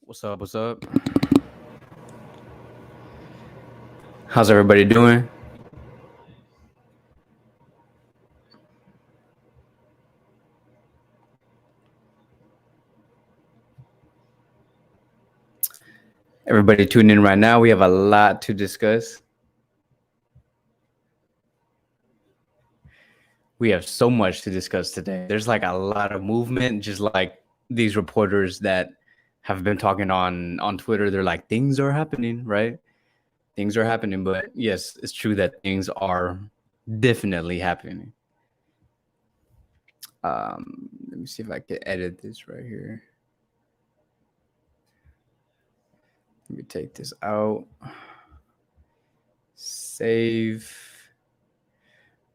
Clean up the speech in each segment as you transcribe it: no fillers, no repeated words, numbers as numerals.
What's up? What's up? How's everybody doing? Everybody tuning in right now. We have a lot to discuss. We have so much to discuss today. There's like a lot of movement, just like these reporters that have been talking on Twitter. They're like, things are happening, right? Things are happening, but yes, it's true that things are definitely happening. Let me see if I can edit this right here. Let me take this out. Save.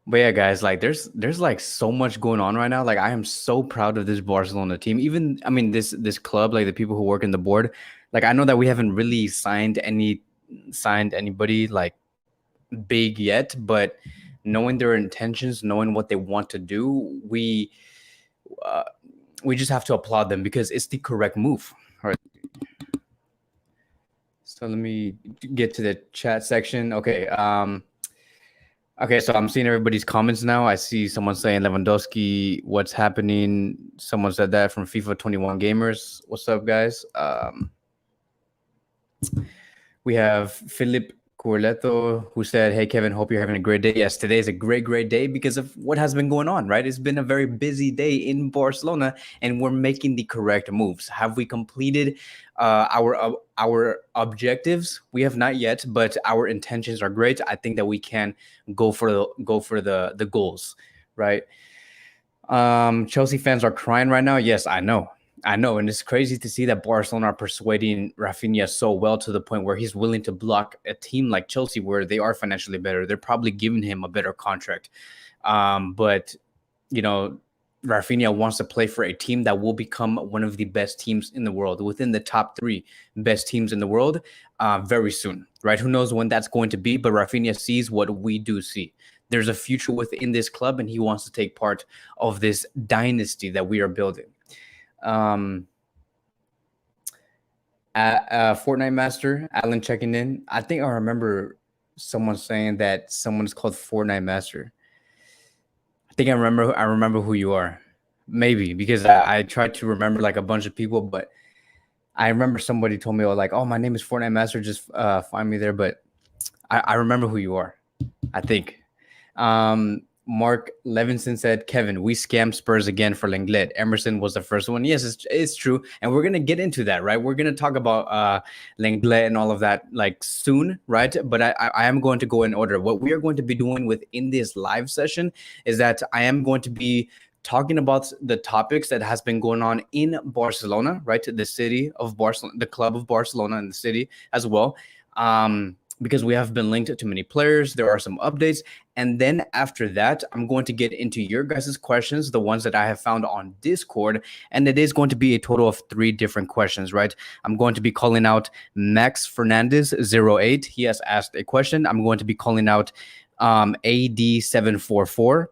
But yeah, guys, like there's like so much going on right now. Like I am so proud of this Barcelona team. Even I mean this club, like the people who work in the board. Like I know that we haven't really signed anybody like big yet, but knowing their intentions, knowing what they want to do, uh, we just have to applaud them because it's the correct move. All right. So let me get to the chat section. Okay, so I'm seeing everybody's comments now. I see someone saying Lewandowski, what's happening? Someone said that from FIFA 21 Gamers. What's up, guys? We have Philip Corleto who said, "Hey Kevin, hope you're having a great day." Yes, today is a great day because of what has been going on, right? It's been a very busy day in Barcelona, and we're making the correct moves. Have we completed our objectives? We have not yet, but our intentions are great. I think that we can go for the goals, right? Chelsea fans are crying right now. Yes, I know. And it's crazy to see that Barcelona are persuading Rafinha so well to the point where he's willing to block a team like Chelsea, where they are financially better. They're probably giving him a better contract. But you know, Rafinha wants to play for a team that will become one of the best teams in the world, within the top 3 best teams in the world, very soon, right? Who knows when that's going to be? But Rafinha sees what we do see. There's a future within this club, and he wants to take part of this dynasty that we are building. Um, Fortnite Master, Alan checking in. I think I remember someone saying that someone's called Fortnite Master. I think I remember who you are. Maybe because I tried to remember like a bunch of people, but I remember somebody told me, oh, like, oh, my name is Fortnite Master, just find me there. But I remember who you are, I think. Mark Levinson said, Kevin, we scammed Spurs again for Lenglet. Emerson was the first one. Yes, it's true. And we're going to get into that, right? We're going to talk about Lenglet and all of that like soon, right? But I am going to go in order. What we are going to be doing within this live session is that I am going to be talking about the topics that has been going on in Barcelona, right? The city of Barcelona, the club of Barcelona and the city as well. Because we have been linked to many players. There are some updates. And then after that, I'm going to get into your guys' questions, the ones that I have found on Discord. And it is going to be a total of 3 different questions, right? I'm going to be calling out Max Fernandez08. He has asked a question. I'm going to be calling out AD744.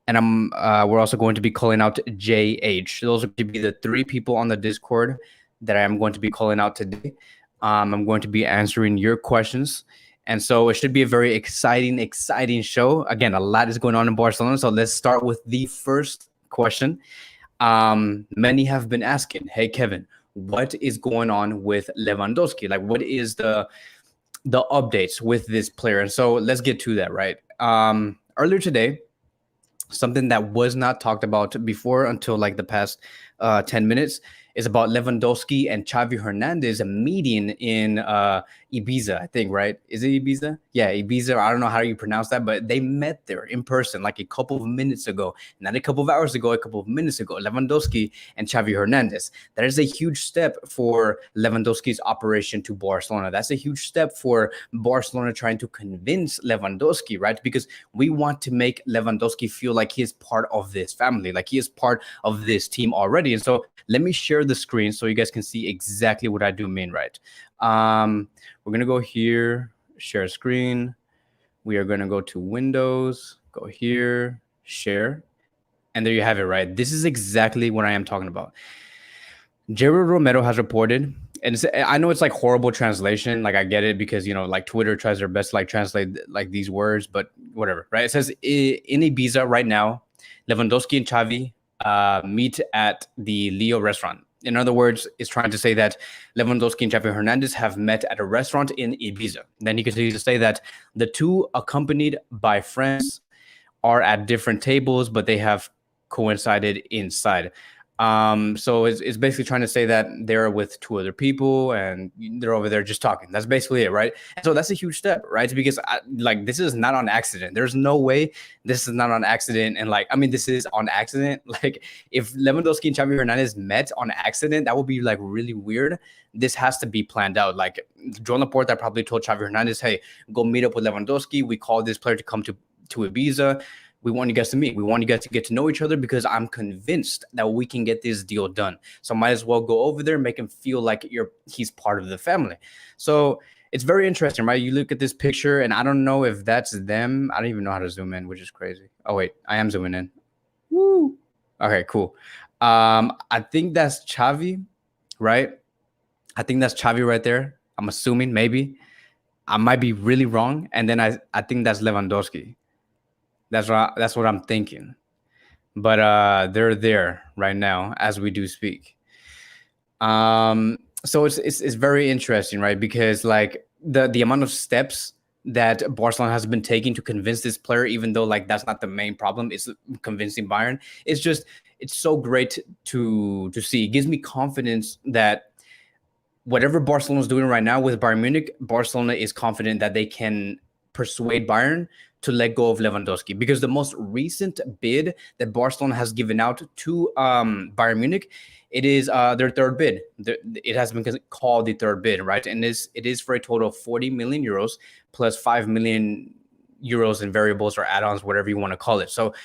And we're also going to be calling out JH. Those are going to be the 3 people on the Discord that I am going to be calling out today. I'm going to be answering your questions. And so it should be a very exciting show. Again, a lot is going on in Barcelona. So let's start with the first question. Many have been asking, hey, Kevin, what is going on with Lewandowski? Like, what is the updates with this player? And so let's get to that, right? Earlier today, something that was not talked about before until like the past 10 minutes is about Lewandowski and Xavi Hernandez meeting in Ibiza, I think, right? Is it Ibiza? Yeah, Ibiza. I don't know how you pronounce that, but they met there in person like a couple of minutes ago, not a couple of hours ago, a couple of minutes ago. Lewandowski and Xavi Hernandez. That is a huge step for Lewandowski's operation to Barcelona. That's a huge step for Barcelona trying to convince Lewandowski, right? Because we want to make Lewandowski feel like he is part of this family, like he is part of this team already. And so let me share the screen so you guys can see exactly what I do mean, right? We're going to go here, share screen. We are going to go to Windows, go here, share. And there you have it, right? This is exactly what I am talking about. Gerard Romero has reported And I know it's like horrible translation. Like I get it because like Twitter tries their best to like translate like these words, but whatever, right? It says in Ibiza right now, Lewandowski and Xavi meet at the Leo restaurant. In other words, it's trying to say that Lewandowski and Xavi Hernandez have met at a restaurant in Ibiza. Then he continues to say that the two, accompanied by friends, are at different tables, but they have coincided inside. So it's basically trying to say that they're with two other people and they're over there just talking. That's basically it, right? And so that's a huge step, right? Because like this is not on accident. There's no way this is not on accident. And like, I mean, this is on accident. Like if Lewandowski and Xavi Hernandez met on accident, that would be like really weird. This has to be planned out. Like Joan Laporta probably told Xavi Hernandez, "Hey, go meet up with Lewandowski. We call this player to come to Ibiza. We want you guys to meet. We want you guys to get to know each other because I'm convinced that we can get this deal done. So might as well go over there, make him feel like he's part of the family." So it's very interesting, right? You look at this picture, and I don't know if that's them. I don't even know how to zoom in, which is crazy. Oh wait, I am zooming in. Woo. Okay, cool. I think that's Xavi, right? I think that's Xavi right there. I'm assuming, maybe. I might be really wrong. And then I think that's Lewandowski. That's what I'm thinking. But they're there right now as we do speak. So it's very interesting, right? Because like the amount of steps that Barcelona has been taking to convince this player, even though like that's not the main problem, it's convincing Bayern. It's so great to see. It gives me confidence that whatever Barcelona is doing right now with Bayern Munich, Barcelona is confident that they can persuade Bayern to let go of Lewandowski, because the most recent bid that Barcelona has given out to Bayern Munich, it is their third bid. It has been called the third bid, right? And it is for a total of 40 million euros plus 5 million euros in variables or add-ons, whatever you want to call it. So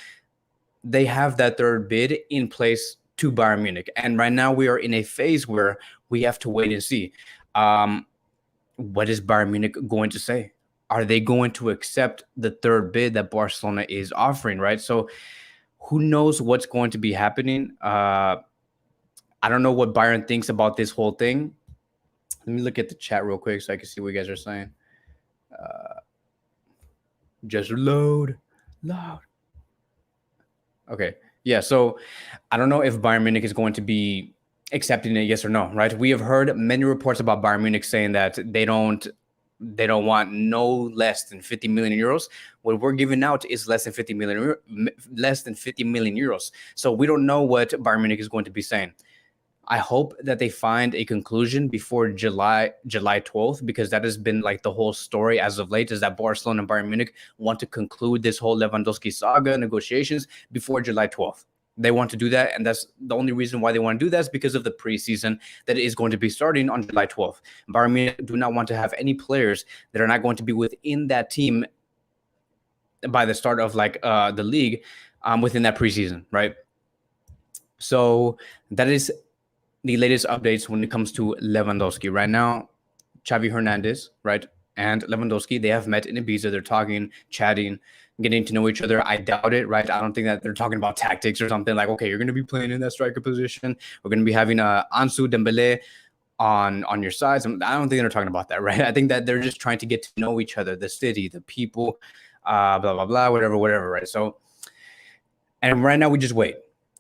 they have that third bid in place to Bayern Munich. And right now we are in a phase where we have to wait and see. What is Bayern Munich going to say? Are they going to accept the third bid that Barcelona is offering, right? So who knows what's going to be happening? I don't know what Bayern thinks about this whole thing. Let me look at the chat real quick so I can see what you guys are saying. Just load. Okay. Yeah, so I don't know if Bayern Munich is going to be accepting it, yes or no, right? We have heard many reports about Bayern Munich saying that they don't want no less than 50 million euros. What we're giving out is less than 50 million euros. So we don't know what Bayern Munich is going to be saying. I hope that they find a conclusion before July 12th, because that has been like the whole story as of late, is that Barcelona and Bayern Munich want to conclude this whole Lewandowski saga negotiations before July 12th. They want to do that, and that's the only reason why they want to do that, is because of the preseason that is going to be starting on July 12th. Bayern Munich do not want to have any players that are not going to be within that team by the start of like the league within that preseason, right? So that is the latest updates when it comes to Lewandowski. Right now, Xavi Hernandez, right, and Lewandowski, they have met in Ibiza. They're talking, chatting, getting to know each other. I doubt it, right? I don't think that they're talking about tactics or something like, okay, you're going to be playing in that striker position. We're going to be having Ansu Dembele on your sides. I don't think they're talking about that, right? I think that they're just trying to get to know each other, the city, the people, blah, blah, blah, whatever, right? So, and right now we just wait.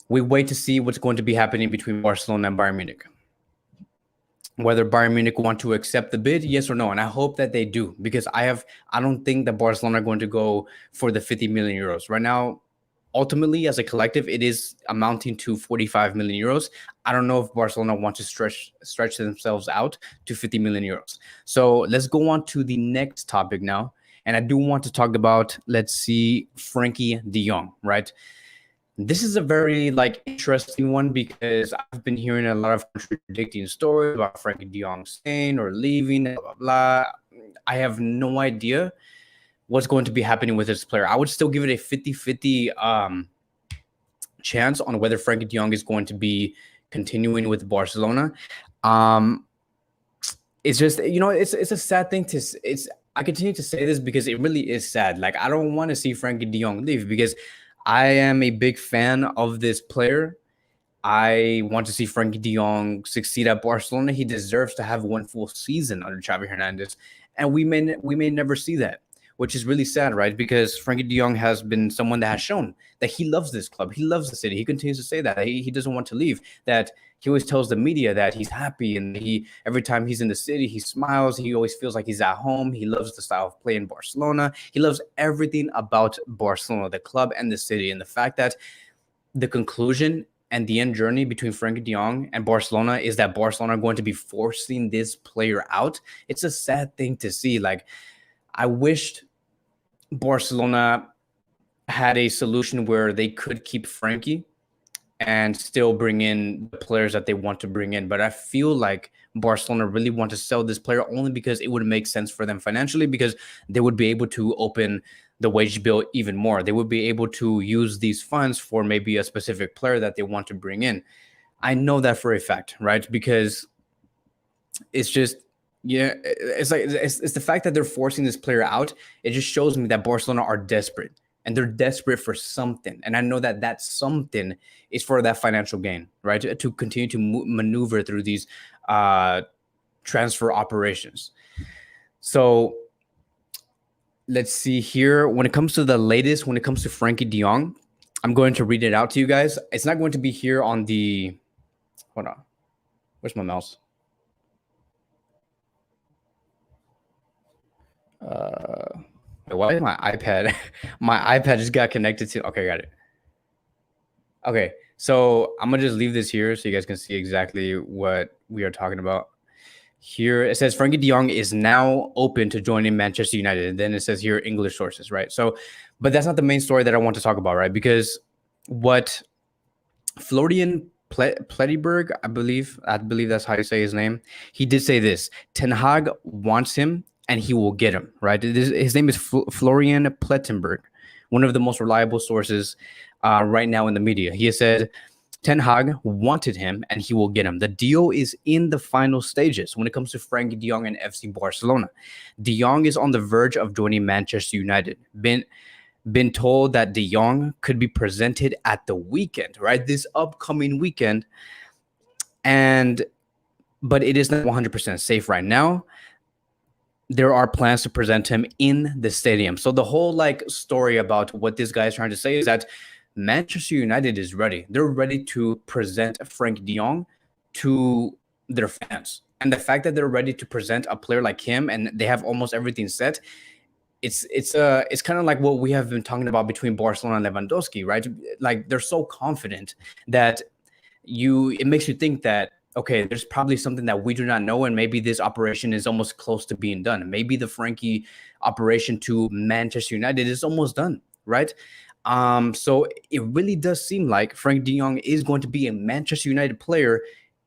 We wait to see what's going to be happening between Barcelona and Bayern Munich. Whether Bayern Munich want to accept the bid, yes or no. And I hope that they do, because I don't think that Barcelona are going to go for the 50 million euros. Right now, ultimately, as a collective, it is amounting to 45 million euros. I don't know if Barcelona want to stretch themselves out to 50 million euros. So let's go on to the next topic now. And I do want to talk about, let's see, Frenkie de Jong, right? This is a very like interesting one, because I've been hearing a lot of contradicting stories about Frenkie de Jong staying or leaving, blah, blah, blah. I have no idea what's going to be happening with this player. I would still give it a 50-50 chance on whether Frenkie de Jong is going to be continuing with Barcelona. It's just, it's a sad thing I continue to say this because it really is sad. Like, I don't want to see Frenkie de Jong leave, because I am a big fan of this player. I want to see Frenkie de Jong succeed at Barcelona. He deserves to have one full season under Xavi Hernandez, and we may never see that, which is really sad, right? Because Frenkie de Jong has been someone that has shown that he loves this club, he loves the city. He continues to say that he doesn't want to leave. That he always tells the media that he's happy, and he every time he's in the city, he smiles. He always feels like he's at home. He loves the style of play in Barcelona. He loves everything about Barcelona, the club and the city, and the fact that the conclusion and the end journey between Frenkie de Jong and Barcelona is that Barcelona are going to be forcing this player out. It's a sad thing to see. Like, I wished Barcelona had a solution where they could keep Frenkie and still bring in the players that they want to bring in. But I feel like Barcelona really want to sell this player only because it would make sense for them financially, because they would be able to open the wage bill even more. They would be able to use these funds for maybe a specific player that they want to bring in. I know that for a fact, right? Because it's just, yeah, it's the fact that they're forcing this player out. It just shows me that Barcelona are desperate, and they're desperate for something. And I know that that something is for that financial gain, right? To continue to maneuver through these transfer operations. So let's see here. When it comes to the latest, when it comes to Frenkie de Jong, I'm going to read it out to you guys. It's not going to be here on the, hold on. Where's my mouse? Why is my iPad? My iPad just got connected to. Okay, got it. Okay, so I'm gonna just leave this here so you guys can see exactly what we are talking about. Here it says Frenkie de Jong is now open to joining Manchester United. And then it says here English sources, right? So, but that's not the main story that I want to talk about, right? Because what Florian Plettenberg, I believe that's how you say his name. He did say this: Ten Hag wants him, and he will get him. Right? His name is Florian Plettenberg, one of the most reliable sources right now in the media. He has said Ten Hag wanted him, and he will get him. The deal is in the final stages when it comes to Frenkie de Jong and FC Barcelona. De Jong is on the verge of joining Manchester United. Been told that De Jong could be presented at the weekend, right? This upcoming weekend. But it is not 100% safe right now. There are plans to present him in the stadium. So the whole story about what this guy is trying to say is that Manchester United is ready. They're ready to present Frenkie de Jong to their fans. And the fact that they're ready to present a player like him and they have almost everything set, it's kind of like what we have been talking about between Barcelona and Lewandowski, right? Like, they're so confident that it makes you think that, okay, there's probably something that we do not know, and maybe this operation is almost close to being done. Maybe the Frenkie operation to Manchester United is almost done, right? So it really does seem like Frenkie de Jong is going to be a Manchester United player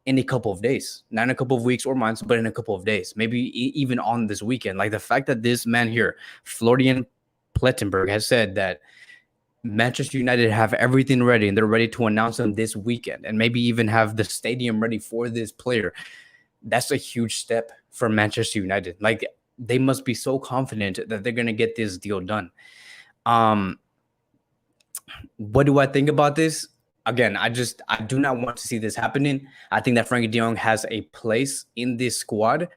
in a couple of days, not in a couple of weeks or months, but in a couple of days, maybe even on this weekend. Like, the fact that this man here, Florian Plettenberg, has said that Manchester United have everything ready and they're ready to announce him this weekend and maybe even have the stadium ready for this player. That's a huge step for Manchester United. Like, they must be so confident that they're going to get this deal done. What do I think about this? Again, I do not want to see this happening. I think that Frenkie de Jong has a place in this squad.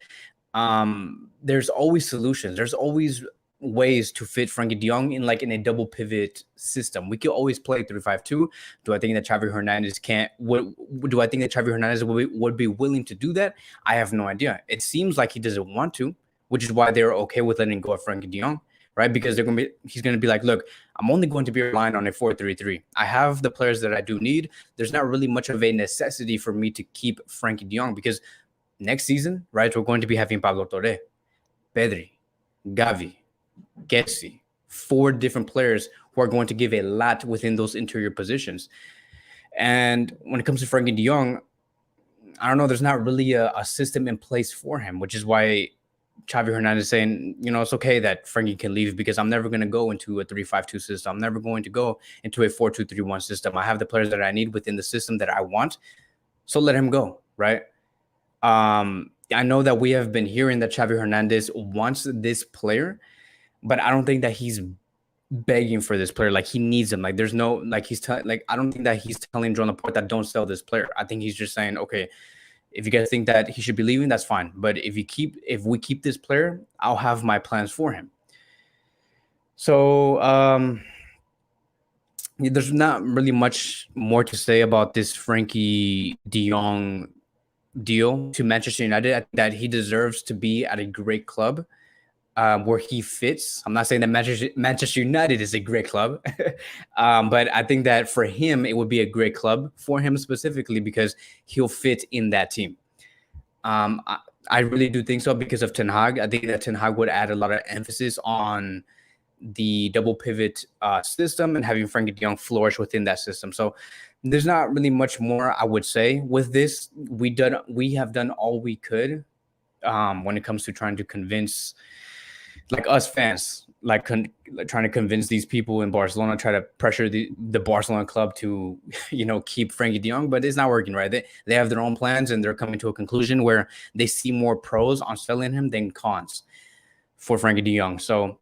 There's always solutions. There's always ways to fit Frenkie de Jong in a double pivot system. We could always play 3-5-2. Do I think that Xavi Hernandez do I think that Xavi Hernandez would be willing to do that? I have no idea. It seems like he doesn't want to, which is why they're okay with letting go of Frenkie de Jong, right? Because he's going to be like, look, I'm only going to be relying on a 4-3-3. I have the players that I do need. There's not really much of a necessity for me to keep Frenkie de Jong, because next season, right, we're going to be having Pablo Torre, Pedri, Gavi, Kessie, 4 different players who are going to give a lot within those interior positions. And when it comes to Frenkie de Jong, I don't know, there's not really a system in place for him, which is why Xavi Hernandez is saying, it's okay that Frenkie can leave, because I'm never going to go into a 3-5-2 system. I'm never going to go into a 4-2-3-1 system. I have the players that I need within the system that I want. So let him go, right? I know that we have been hearing that Xavi Hernandez wants this player, but I don't think that he's begging for this player. Like he needs him. Like there's no like like I don't think that he's telling Joan Laporte that don't sell this player. I think he's just saying, okay, if you guys think that he should be leaving, that's fine. But if we keep this player, I'll have my plans for him. So there's not really much more to say about this Frenkie de Jong deal to Manchester United. I think that he deserves to be at a great club where he fits. I'm not saying that Manchester United is a great club, but I think that for him, it would be a great club for him specifically because he'll fit in that team. I really do think so because of Ten Hag. I think that Ten Hag would add a lot of emphasis on the double pivot system and having Frenkie de Jong flourish within that system. So there's not really much more I would say with this. We have done all we could when it comes to trying to convince, like us fans, like trying to convince these people in Barcelona, try to pressure the Barcelona club to, keep Frenkie de Jong, but it's not working, right? They have their own plans and they're coming to a conclusion where they see more pros on selling him than cons for Frenkie de Jong. So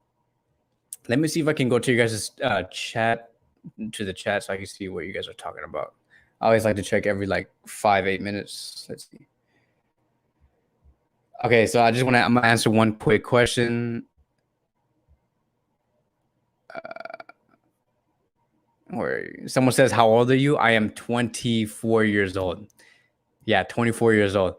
let me see if I can go to you guys' chat, to the chat, so I can see what you guys are talking about. I always like to check every like 5-8 minutes. Let's see. Okay, so I'm gonna answer one quick question. Where someone says, "How old are you?" I am 24 years old. Yeah, 24 years old.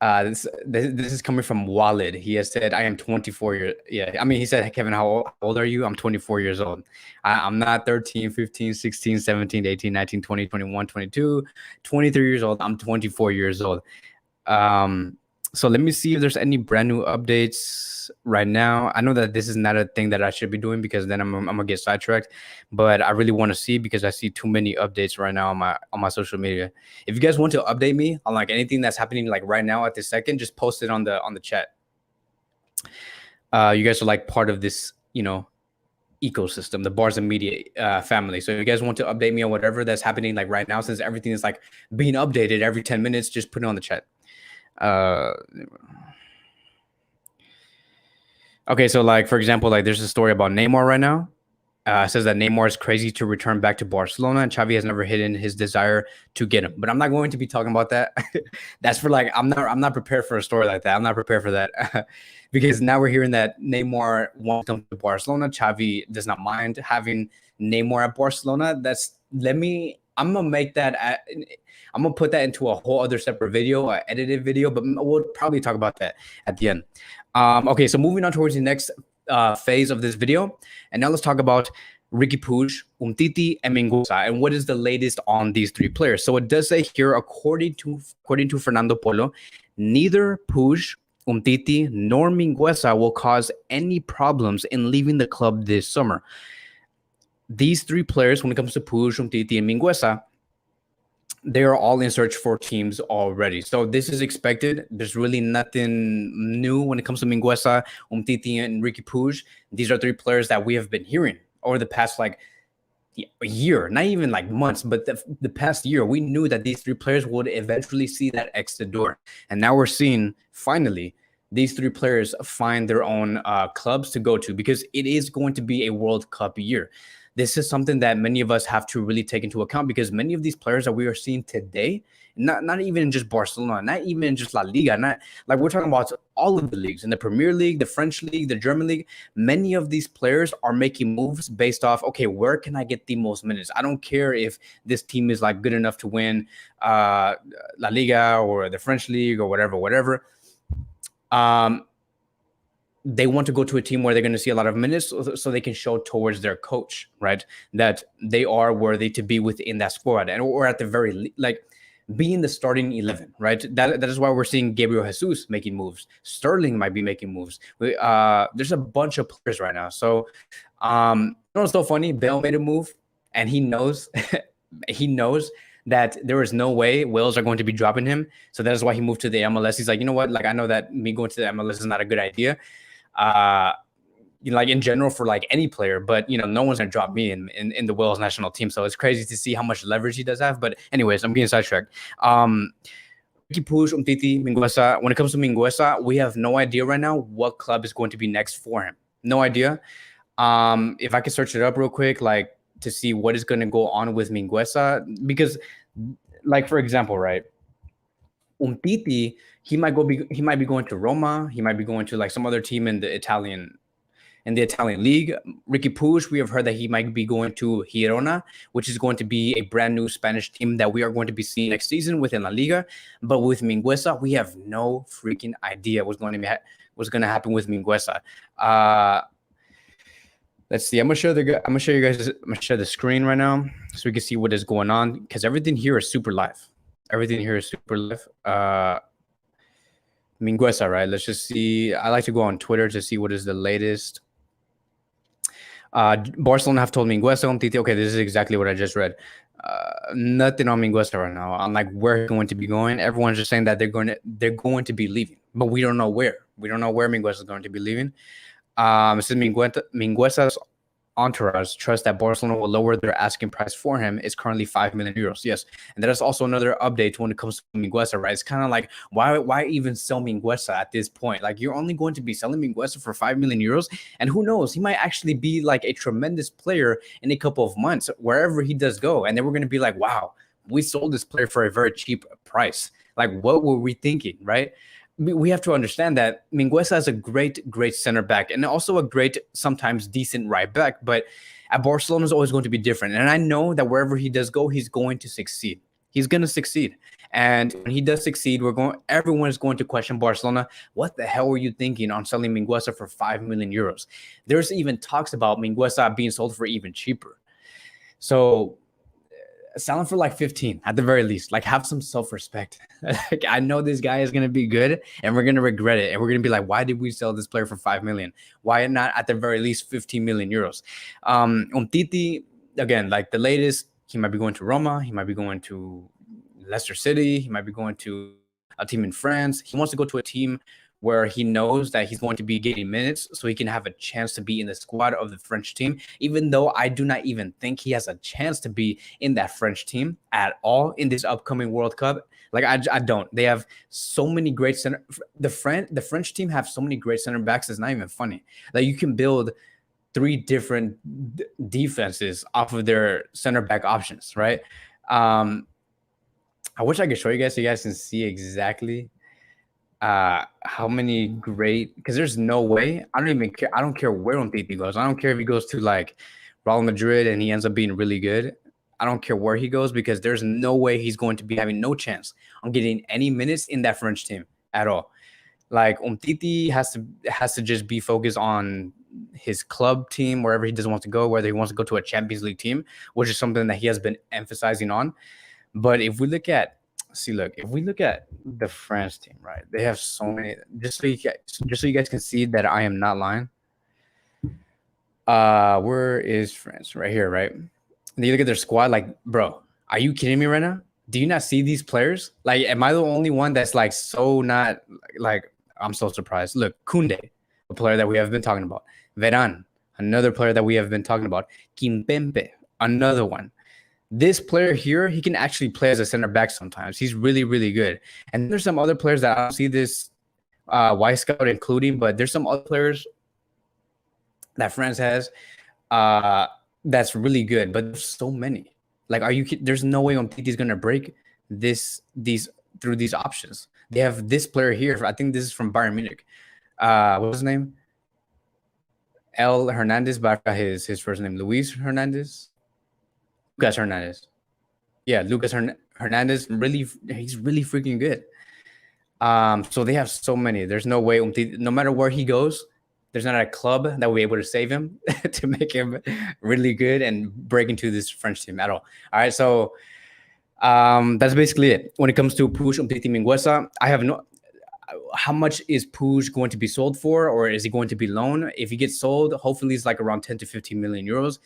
This is coming from Walid. He has said, "I am 24 years." Yeah, I mean, he said, "Kevin, how old are you?" I'm 24 years old. I'm not 13, 15, 16, 17, 18, 19, 20, 21, 22, 23 years old. I'm 24 years old. So let me see if there's any brand new updates right now. I know that this is not a thing that I should be doing because then I'm gonna get sidetracked, but I really want to see because I see too many updates right now on my social media. If you guys want to update me on like anything that's happening like right now at this second, just post it on the chat. You guys are like part of this, ecosystem, the Bars and Media family. So if you guys want to update me on whatever that's happening like right now, since everything is like being updated every 10 minutes, just put it on the chat. Okay, so like for example, like there's a story about Neymar right now. Says that Neymar is crazy to return back to Barcelona, and Xavi has never hidden his desire to get him. But I'm not going to be talking about that. That's for like I'm not prepared for a story like that. I'm not prepared for that because now we're hearing that Neymar wants to come to Barcelona. Xavi does not mind having Neymar at Barcelona. I'm gonna make that. I'm gonna put that into a whole other separate video, an edited video, but we'll probably talk about that at the end. Okay, so moving on towards the next phase of this video, and now let's talk about Riqui Puig, Umtiti, and Mingueza, and what is the latest on these three players. So it does say here, according to Fernando Polo, neither Puig, Umtiti, nor Mingueza will cause any problems in leaving the club this summer. These three players, when it comes to Puig, Umtiti, and Mingueza, they are all in search for teams already. So this is expected. There's really nothing new when it comes to Mingueza, Umtiti, and Riqui Puig. These are three players that we have been hearing over the past like a year, not even like months, but the past year. We knew that these three players would eventually see that exit door. And now we're seeing finally these three players find their own clubs to go to, because it is going to be a World Cup year. This is something that many of us have to really take into account, because many of these players that we are seeing today, not even in just Barcelona, not even in just La Liga, not like we're talking about all of the leagues, in the Premier League, the French League, the German League. Many of these players are making moves based off, okay, where can I get the most minutes? I don't care if this team is like good enough to win La Liga or the French League or whatever. They want to go to a team where they're going to see a lot of minutes so they can show towards their coach, right, that they are worthy to be within that squad, and or at the very like be in the starting 11, right? That is why we're seeing Gabriel Jesus making moves. Sterling might be making moves. There's a bunch of players right now. So it's so funny. Bale made a move, and he knows he knows that there is no way Wales are going to be dropping him. So that is why he moved to the MLS. He's like, you know what? Like, I know that me going to the MLS is not a good idea. Like in general for like any player, but no one's gonna drop me in the Wales national team. So it's crazy to see how much leverage he does have. But anyways, I'm getting sidetracked. Riqui Puig, Umtiti, Mingueza. When it comes to Mingueza, we have no idea right now what club is going to be next for him. No idea. If I could search it up real quick, like to see what is going to go on with Mingueza, because, like for example, right, Umtiti, he might be going to Roma, he might be going to like some other team in the Italian league. Ricky Puig, we have heard that he might be going to Girona, which is going to be a brand new Spanish team that we are going to be seeing next season within La Liga. But with Mingueza, we have no freaking idea what's going to happen with Mingueza. Let's see. I'm gonna show you guys. I'm gonna share the screen right now so we can see what is going on, because everything here is super live. Everything here is super live. Mingueza, right? Let's just see. I like to go on Twitter to see what is the latest. Barcelona have told Mingueza on TT. Okay, this is exactly what I just read. Nothing on Mingueza right now on like where he's going to be going. Everyone's just saying that they're going to be leaving, but we don't know where. We don't know where Mingueza is going to be leaving. It says Mingueza's entourage trusts that Barcelona will lower their asking price for him. Is currently 5 million euros. Yes, and that is also another update when it comes to Mingueza, right? It's kind of like why even sell Mingueza at this point? Like, you're only going to be selling Mingueza for 5 million euros, and who knows, he might actually be like a tremendous player in a couple of months wherever he does go, and then we're going to be like, wow, we sold this player for a very cheap price. Like, what were we thinking, right? We have to understand that Mingueza is a great center back and also a great, sometimes decent right back. But at Barcelona is always going to be different. And I know that wherever he does go, he's going to succeed. He's going to succeed. And when he does succeed, everyone is going to question Barcelona. What the hell were you thinking on selling Mingueza for 5 million euros? There's even talks about Mingueza being sold for even cheaper. So sell him for like 15 at the very least. Like, have some self-respect. Like, I know this guy is going to be good and we're going to regret it. And we're going to be like, why did we sell this player for 5 million? Why not at the very least 15 million euros? Umtiti, again, like the latest, he might be going to Roma. He might be going to Leicester City. He might be going to a team in France. He wants to go to a team where he knows that he's going to be getting minutes so he can have a chance to be in the squad of the French team, even though I do not even think he has a chance to be in that French team at all in this upcoming World Cup. Like, I don't. They have so many great the French team have so many great center backs, it's not even funny. Like, you can build 3 different defenses off of their center back options, right? I wish I could show you guys so you guys can see exactly how many great, because there's no way. I don't even care. I don't care where Umtiti goes. I don't care if he goes to like Real Madrid and he ends up being really good. I don't care where he goes, because there's no way he's going to be having no chance on getting any minutes in that French team at all. Like, Umtiti has to just be focused on his club team wherever he doesn't want to go, whether he wants to go to a Champions League team, which is something that he has been emphasizing on. But if we look at the France team, right? They have so many. Just so you guys can see that I am not lying. Where is France? Right here, right? And you look at their squad, like, bro, are you kidding me right now? Do you not see these players? Like, am I the only one that's like so not like? I'm so surprised. Look, Koundé, a player that we have been talking about. Veran, another player that we have been talking about. Kimpembe, another one. This player here, he can actually play as a center back sometimes. He's really good. And there's some other players that I don't see this Y Scout including, but there's some other players that France has that's really good. But there's so many. Like, there's no way Umtiti's gonna break these through these options. They have this player here. I think this is from Bayern Munich. What's his name? El Hernandez, but I forgot his first name. Luis Hernandez. Lucas Hernandez. Yeah, Lucas Hernandez. He's really freaking good. So they have so many. There's no way no matter where he goes, there's not a club that will be able to save him to make him really good and break into this French team at all. All right, so that's basically it. When it comes to Puig Umtiti Mingueza, I have no. How much is Puig going to be sold for, or is he going to be loaned? If he gets sold, hopefully it's like around 10 to 15 million euros.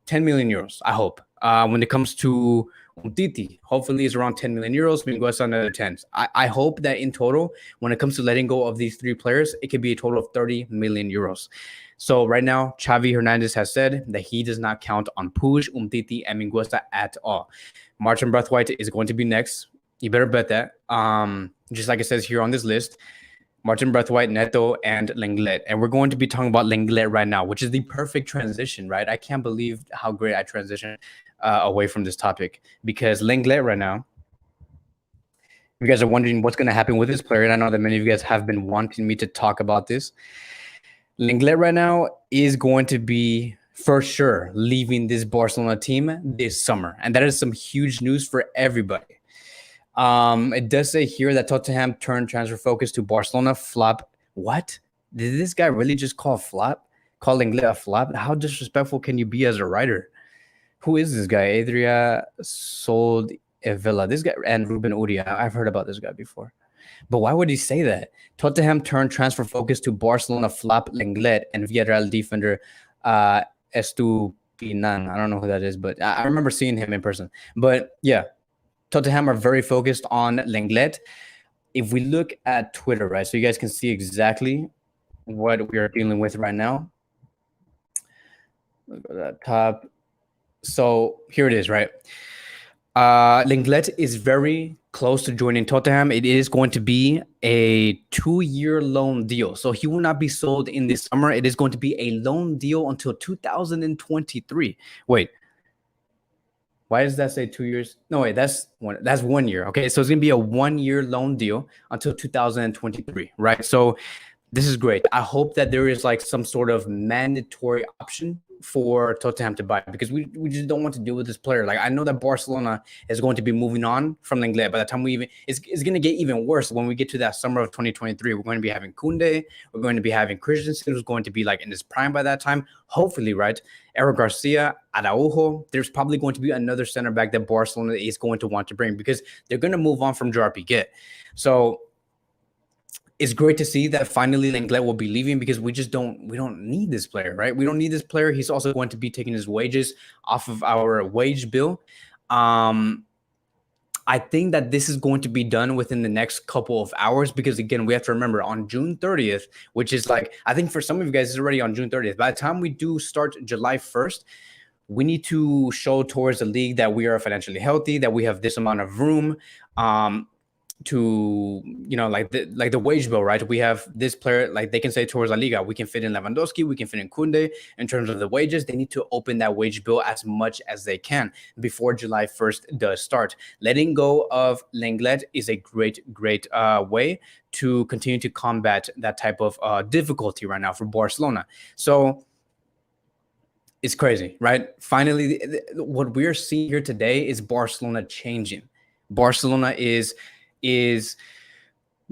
10 million euros, I hope. When it comes to Umtiti, hopefully it's around 10 million euros. Mingueza another 10. I hope that in total, when it comes to letting go of these 3 players, it could be a total of 30 million euros. So right now, Xavi Hernandez has said that he does not count on Puig, Umtiti, and Mingueza at all. Martin Braithwaite is going to be next. You better bet that. Just like it says here on this list. Martin Braithwaite, Neto, and Lenglet. And we're going to be talking about Lenglet right now, which is the perfect transition, right? I can't believe how great I transitioned away from this topic, because Lenglet right now, you guys are wondering what's going to happen with this player. And I know that many of you guys have been wanting me to talk about this. Lenglet right now is going to be for sure leaving this Barcelona team this summer. And that is some huge news for everybody. It does say here that Tottenham turned transfer focus to Barcelona. Flop. What? Did this guy really just call Lenglet a flop? How disrespectful can you be as a writer? Who is this guy? Adria sold Villa. This guy, and Ruben Uria. I've heard about this guy before. But why would he say that? Tottenham turned transfer focus to Barcelona. Flop Lenglet and Villarreal defender Estupinan. I don't know who that is, but I remember seeing him in person. But yeah, Tottenham are very focused on Lenglet. If we look at Twitter, right, so you guys can see exactly what we are dealing with right now. Look at that top. So here it is, right? Lenglet is very close to joining Tottenham. It is going to be a 2-year loan deal. So he will not be sold in this summer. It is going to be a loan deal until 2023. Wait. Why does that say 2 years? No, wait, that's 1 year. Okay, so it's going to be a 1-year loan deal until 2023, right? So this is great. I hope that there is like some sort of mandatory option for Tottenham to buy, because we just don't want to deal with this player. Like, I know that Barcelona is going to be moving on from Lenglet. By the time it's going to get even worse when we get to that summer of 2023. We're going to be having Koundé. We're going to be having Christensen, who's going to be like in his prime by that time. Hopefully, right? Eric Garcia, Araujo. There's probably going to be another center back that Barcelona is going to want to bring, because they're going to move on from Gerard Piqué. So it's great to see that finally Lenglet will be leaving, because we don't need this player, right? We don't need this player. He's also going to be taking his wages off of our wage bill. I think that this is going to be done within the next couple of hours, because again, we have to remember on June 30th, which is like, I think for some of you guys it's already on June 30th. By the time we do start July 1st, we need to show towards the league that we are financially healthy, that we have this amount of room, to, you know, like the wage bill, right? We have this player, like they can say towards La Liga, we can fit in Lewandowski, we can fit in Koundé. In terms of the wages, they need to open that wage bill as much as they can before July 1st does start. Letting go of Lenglet is a great way to continue to combat that type of difficulty right now for Barcelona. So it's crazy, right? Finally, what we're seeing here today is Barcelona changing. Barcelona is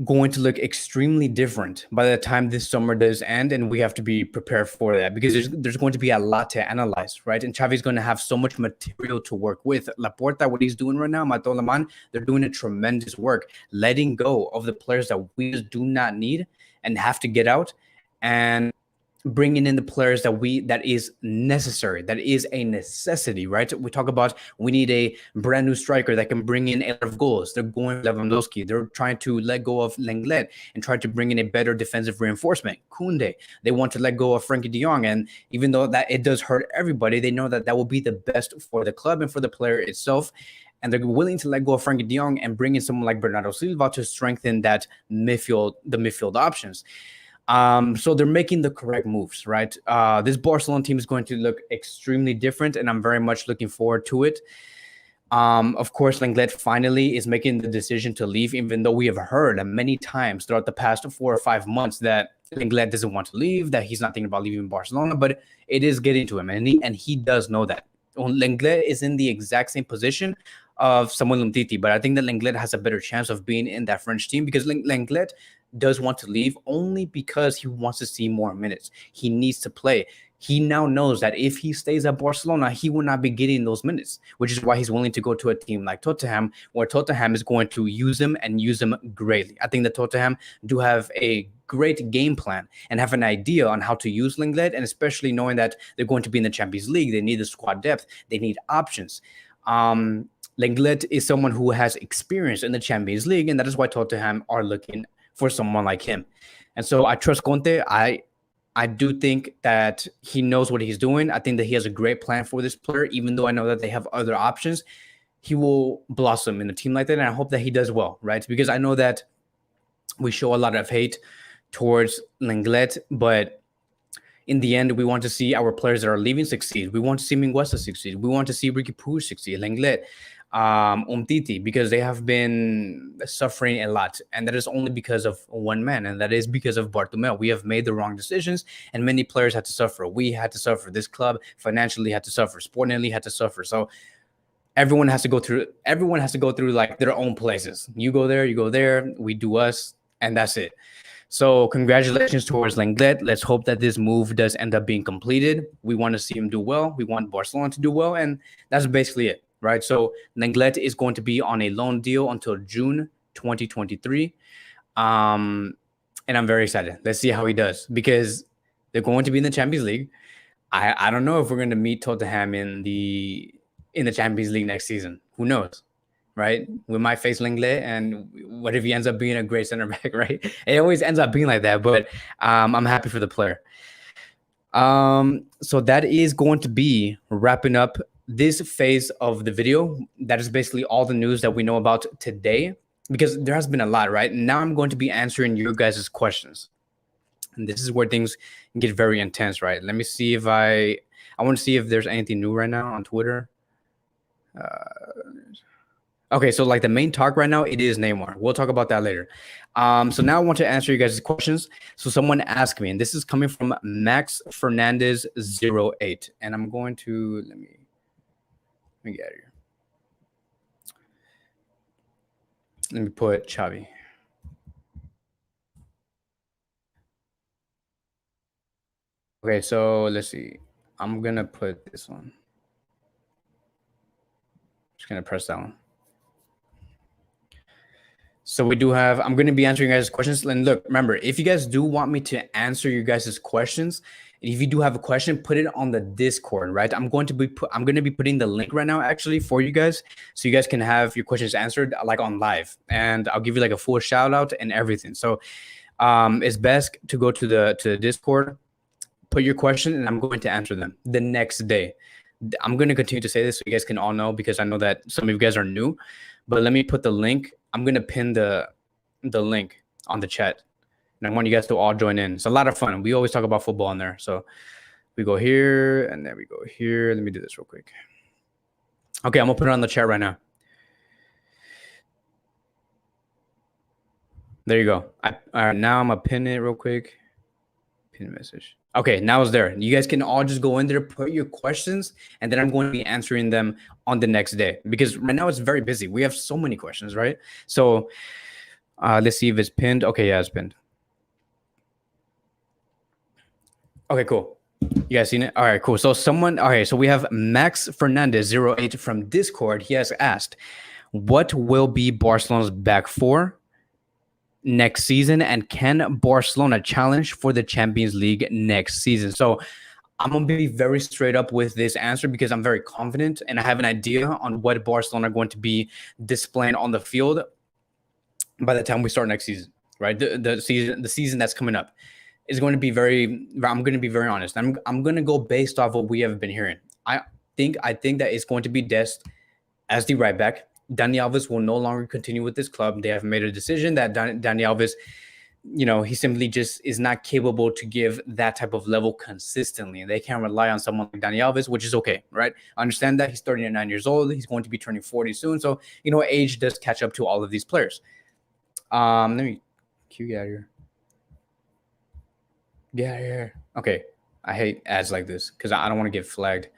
going to look extremely different by the time this summer does end, and we have to be prepared for that, because there's going to be a lot to analyze, right? And Xavi's going to have so much material to work with. Laporta, what he's doing right now, Mato Laman, they're doing a tremendous work, letting go of the players that we just do not need and have to get out, and bringing in the players that is necessary, that is a necessity, right? We talk about we need a brand new striker that can bring in a lot of goals. They're going Lewandowski. They're trying to let go of Lenglet and try to bring in a better defensive reinforcement. Koundé. They want to let go of Frenkie de Jong, and even though that it does hurt everybody, they know that that will be the best for the club and for the player itself. And they're willing to let go of Frenkie de Jong and bring in someone like Bernardo Silva to strengthen the midfield options. So they're making the correct moves, right? This Barcelona team is going to look extremely different, and I'm very much looking forward to it. Of course, Lenglet finally is making the decision to leave, even though we have heard many times throughout the past 4 or 5 months that Lenglet doesn't want to leave, that he's not thinking about leaving Barcelona, but it is getting to him, and he does know that. Lenglet is in the exact same position of Samuel Umtiti, but I think that Lenglet has a better chance of being in that French team, because Lenglet does want to leave only because he wants to see more minutes. He needs to play. He now knows that if he stays at Barcelona, he will not be getting those minutes, which is why he's willing to go to a team like Tottenham, where Tottenham is going to use him and use him greatly. I think that Tottenham do have a great game plan and have an idea on how to use Lenglet, and especially knowing that they're going to be in the Champions League. They need the squad depth. They need options. Lenglet is someone who has experience in the Champions League, and that is why Tottenham are looking for someone like him. And so I trust Conte. I do think that he knows what he's doing. I think that he has a great plan for this player, even though I know that they have other options. He will blossom in a team like that, and I hope that he does well, right? Because I know that We show a lot of hate towards Lenglet, but in the end, we want to see our players that are leaving succeed. We want to see Mingueza succeed. We want to see Ricky Puig succeed, Lenglet, Umtiti, because they have been suffering a lot. And that is only because of one man, and that is because of Bartomeu. We have made the wrong decisions, and many players had to suffer. We had to suffer. This club financially had to suffer. Sportingly had to suffer. So everyone has to go through like their own places. You go there, we do us, and that's it. So congratulations towards Lenglet. Let's hope that this move does end up being completed. We want to see him do well. We want Barcelona to do well, and that's basically it, right? So Lenglet is going to be on a loan deal until June 2023. And I'm very excited. Let's see how he does, because they're going to be in the Champions League. I don't know if we're going to meet Tottenham in the Champions League next season. Who knows? Right? We might face Lenglet, and what if he ends up being a great center back, right? It always ends up being like that, but I'm happy for the player. So that is going to be wrapping up this phase of the video. That is basically all the news that we know about today, because there has been a lot, right? Now I'm going to be answering your guys' questions. And this is where things get very intense, right? Let me see if I want to see if there's anything new right now on Twitter. Okay, so like the main talk right now, it is Neymar. We'll talk about that later. So now I want to answer you guys' questions. So someone asked me, and this is coming from Max Fernandez 08, and I'm going to let me get out of here. Let me put Xavi. Okay, so let's see. I'm gonna put this one. Just gonna press that one. So we do have, I'm going to be answering you guys' questions. And look, remember, if you guys do want me to answer you guys' questions, if you do have a question, put it on the Discord, right? I'm going to be putting the link right now actually for you guys, so you guys can have your questions answered like on live, and I'll give you like a full shout out and everything. So it's best to go to the Discord, put your question, and I'm going to answer them the next day. I'm going to continue to say this so you guys can all know, because I know that some of you guys are new, but let me put the link. I'm going to pin the link on the chat, and I want you guys to all join in. It's a lot of fun. We always talk about football in there. So we go here, and then we go here. Let me do this real quick. Okay, I'm going to put it on the chat right now. There you go. All right, now I'm going to pin it real quick. Pin message. Okay, now it's there. You guys can all just go in there, put your questions, and then I'm going to be answering them on the next day, because right now it's very busy. We have so many questions, right? So let's see if it's pinned. Okay, yeah, it's pinned. Okay, cool. You guys seen it? All right, cool. So so we have Max Fernandez 08 from Discord. He has asked, what will be Barcelona's back four next season, and can Barcelona challenge for the Champions League next season? So I'm going to be very straight up with this answer, because I'm very confident and I have an idea on what Barcelona are going to be displaying on the field by the time we start next season, right? The season that's coming up is going to be I'm going to be very honest. I'm going to go based off what we have been hearing. I think that it's going to be Dest as the right back. Dani Alves will no longer continue with this club. They have made a decision that Dani Alves, he simply just is not capable to give that type of level consistently. And they can't rely on someone like Dani Alves, which is okay, right? I understand that he's 39 years old. He's going to be turning 40 soon. So, age does catch up to all of these players. Let me get out of here. Get out of here. Okay. I hate ads like this because I don't want to get flagged.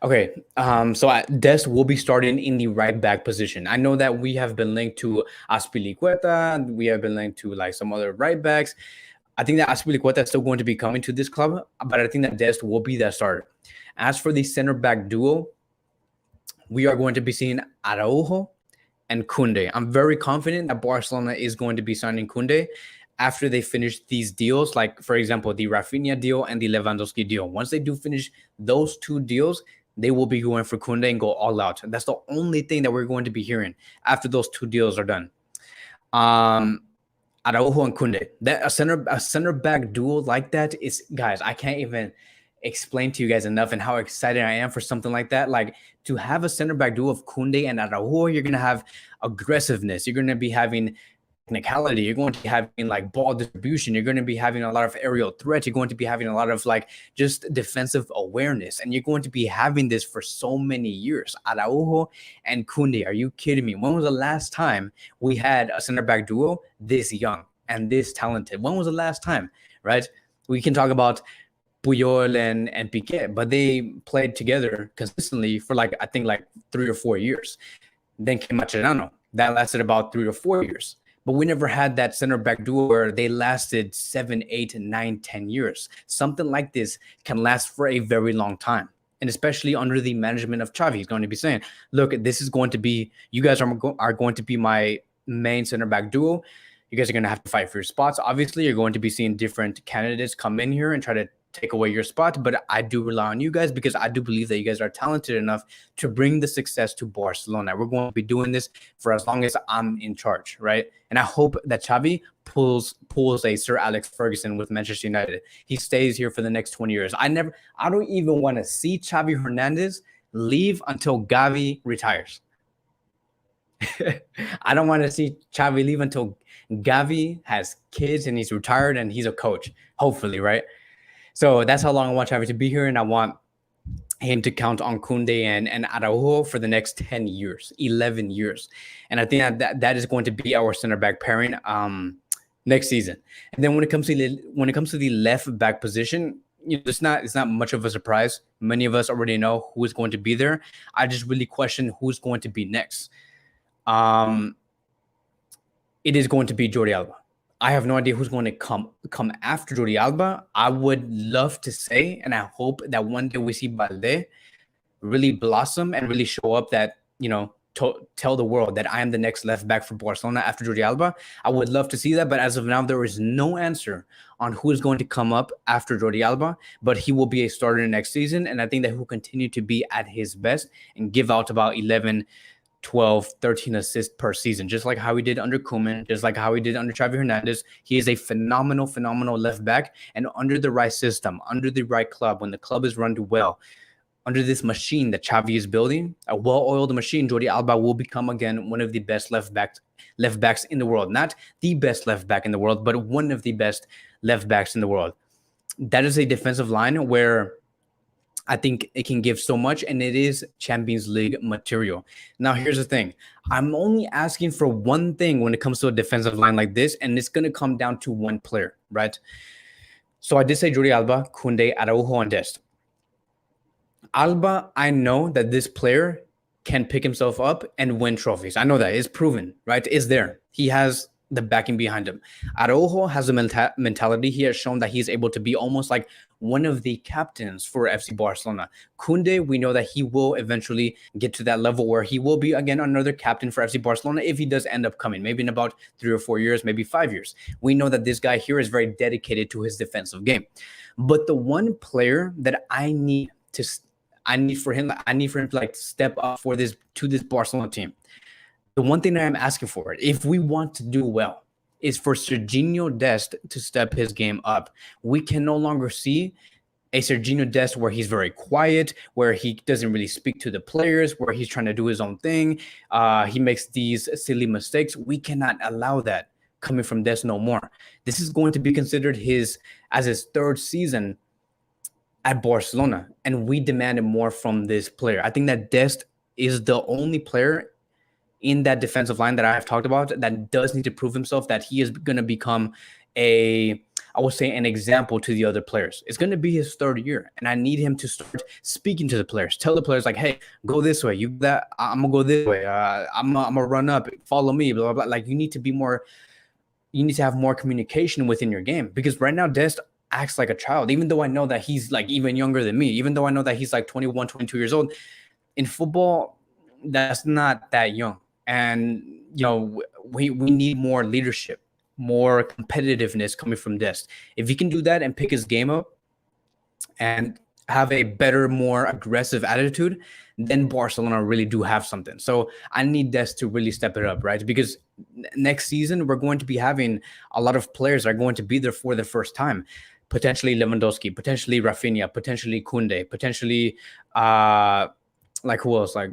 Okay, so Dest will be starting in the right back position. I know that we have been linked to Azpilicueta. We have been linked to like some other right backs. I think that Azpilicueta is still going to be coming to this club, but I think that Dest will be that starter. As for the center back duo, we are going to be seeing Araujo and Koundé. I'm very confident that Barcelona is going to be signing Koundé after they finish these deals, like, for example, the Rafinha deal and the Lewandowski deal. Once they do finish those two deals, they will be going for Koundé and go all out. That's the only thing that we're going to be hearing after those two deals are done. Araujo and Koundé. That a center back duo like that is, guys, I can't even explain to you guys enough and how excited I am for something like that. Like, to have a center back duo of Koundé and Araujo, you're going to have aggressiveness. You're going to be having technicality. You're going to be having like ball distribution. You're going to be having a lot of aerial threats. You're going to be having a lot of like just defensive awareness. And you're going to be having this for so many years. Araujo and Koundé. Are you kidding me? When was the last time we had a center back duo this young and this talented? When was the last time, right? We can talk about Puyol and Piqué, but they played together consistently for like, I think like 3 or 4 years. Then came Mascherano. That lasted about 3 or 4 years. But we never had that center back duo where they lasted 7, 8, 9, 10 years. Something like this can last for a very long time. And especially under the management of Xavi, he's going to be saying, look, this is going to be, you guys are going to be my main center back duo. You guys are going to have to fight for your spots. Obviously, you're going to be seeing different candidates come in here and try to take away your spot, but I do rely on you guys because I do believe that you guys are talented enough to bring the success to Barcelona. We're going to be doing this for as long as I'm in charge, right? And I hope that Xavi pulls a Sir Alex Ferguson with Manchester United. He stays here for the next 20 years. I don't even want to see Xavi Hernandez leave until Gavi retires. I don't want to see Xavi leave until Gavi has kids and he's retired and he's a coach, hopefully, right? So that's how long I want Xavi to be here, and I want him to count on Koundé and Araujo for the next 10 years, 11 years. And I think that is going to be our center back pairing next season. And then when it comes to the left back position, you know, it's not much of a surprise. Many of us already know who is going to be there. I just really question who's going to be next. It is going to be Jordi Alba. I have no idea who's going to come after Jordi Alba. I would love to say, and I hope that one day we see Balde really blossom and really show up that, you know, tell the world that I am the next left back for Barcelona after Jordi Alba. I would love to see that, but as of now, there is no answer on who is going to come up after Jordi Alba, but he will be a starter next season, and I think that he will continue to be at his best and give out about 11, 12, 13 assists per season, just like how he did under Koeman, just like how he did under Xavi Hernandez. He is a phenomenal left back, and under the right system, under the right club, when the club is run well, under this machine that Xavi is building, a well-oiled machine, Jordi Alba will become again one of the best left backs in the world. Not the best left back in the world, but one of the best left backs in the world. That is a defensive line where I think it can give so much, and it is Champions League material. Now, here's the thing. I'm only asking for one thing when it comes to a defensive line like this, and it's going to come down to one player, right? So I did say Jordi Alba, Koundé, Araujo, and Dest. Alba, I know that this player can pick himself up and win trophies. I know that. It's proven, right? It's there. He has the backing behind him. Araujo has a mentality. He has shown that he's able to be almost like one of the captains for FC Barcelona. Koundé, we know that he will eventually get to that level where he will be, again, another captain for FC Barcelona if he does end up coming, maybe in about 3 or 4 years, maybe 5 years. We know that this guy here is very dedicated to his defensive game. But the one player that I need for him to like step up to this Barcelona team, the one thing that I'm asking for, if we want to do well, is for Serginho Dest to step his game up. We can no longer see a Serginho Dest where he's very quiet, where he doesn't really speak to the players, where he's trying to do his own thing. He makes these silly mistakes. We cannot allow that coming from Dest no more. This is going to be considered his third season at Barcelona, and we demanded more from this player. I think that Dest is the only player in that defensive line that I have talked about that does need to prove himself, that he is going to become an example to the other players. It's going to be his third year, and I need him to start speaking to the players. Tell the players like, hey, go this way. I'm going to go this way. I'm going to run up. Follow me, blah, blah, blah. Like, you need to have more communication within your game, because right now Dest acts like a child, even though I know that he's like even younger than me, even though I know that he's like 21, 22 years old. In football, that's not that young. And, you know, we need more leadership, more competitiveness coming from Dest. If he can do that and pick his game up and have a better, more aggressive attitude, then Barcelona really do have something. So I need Dest to really step it up, right? Because next season, we're going to be having a lot of players that are going to be there for the first time. Potentially Lewandowski, potentially Rafinha, potentially Koundé, potentially like who else? Like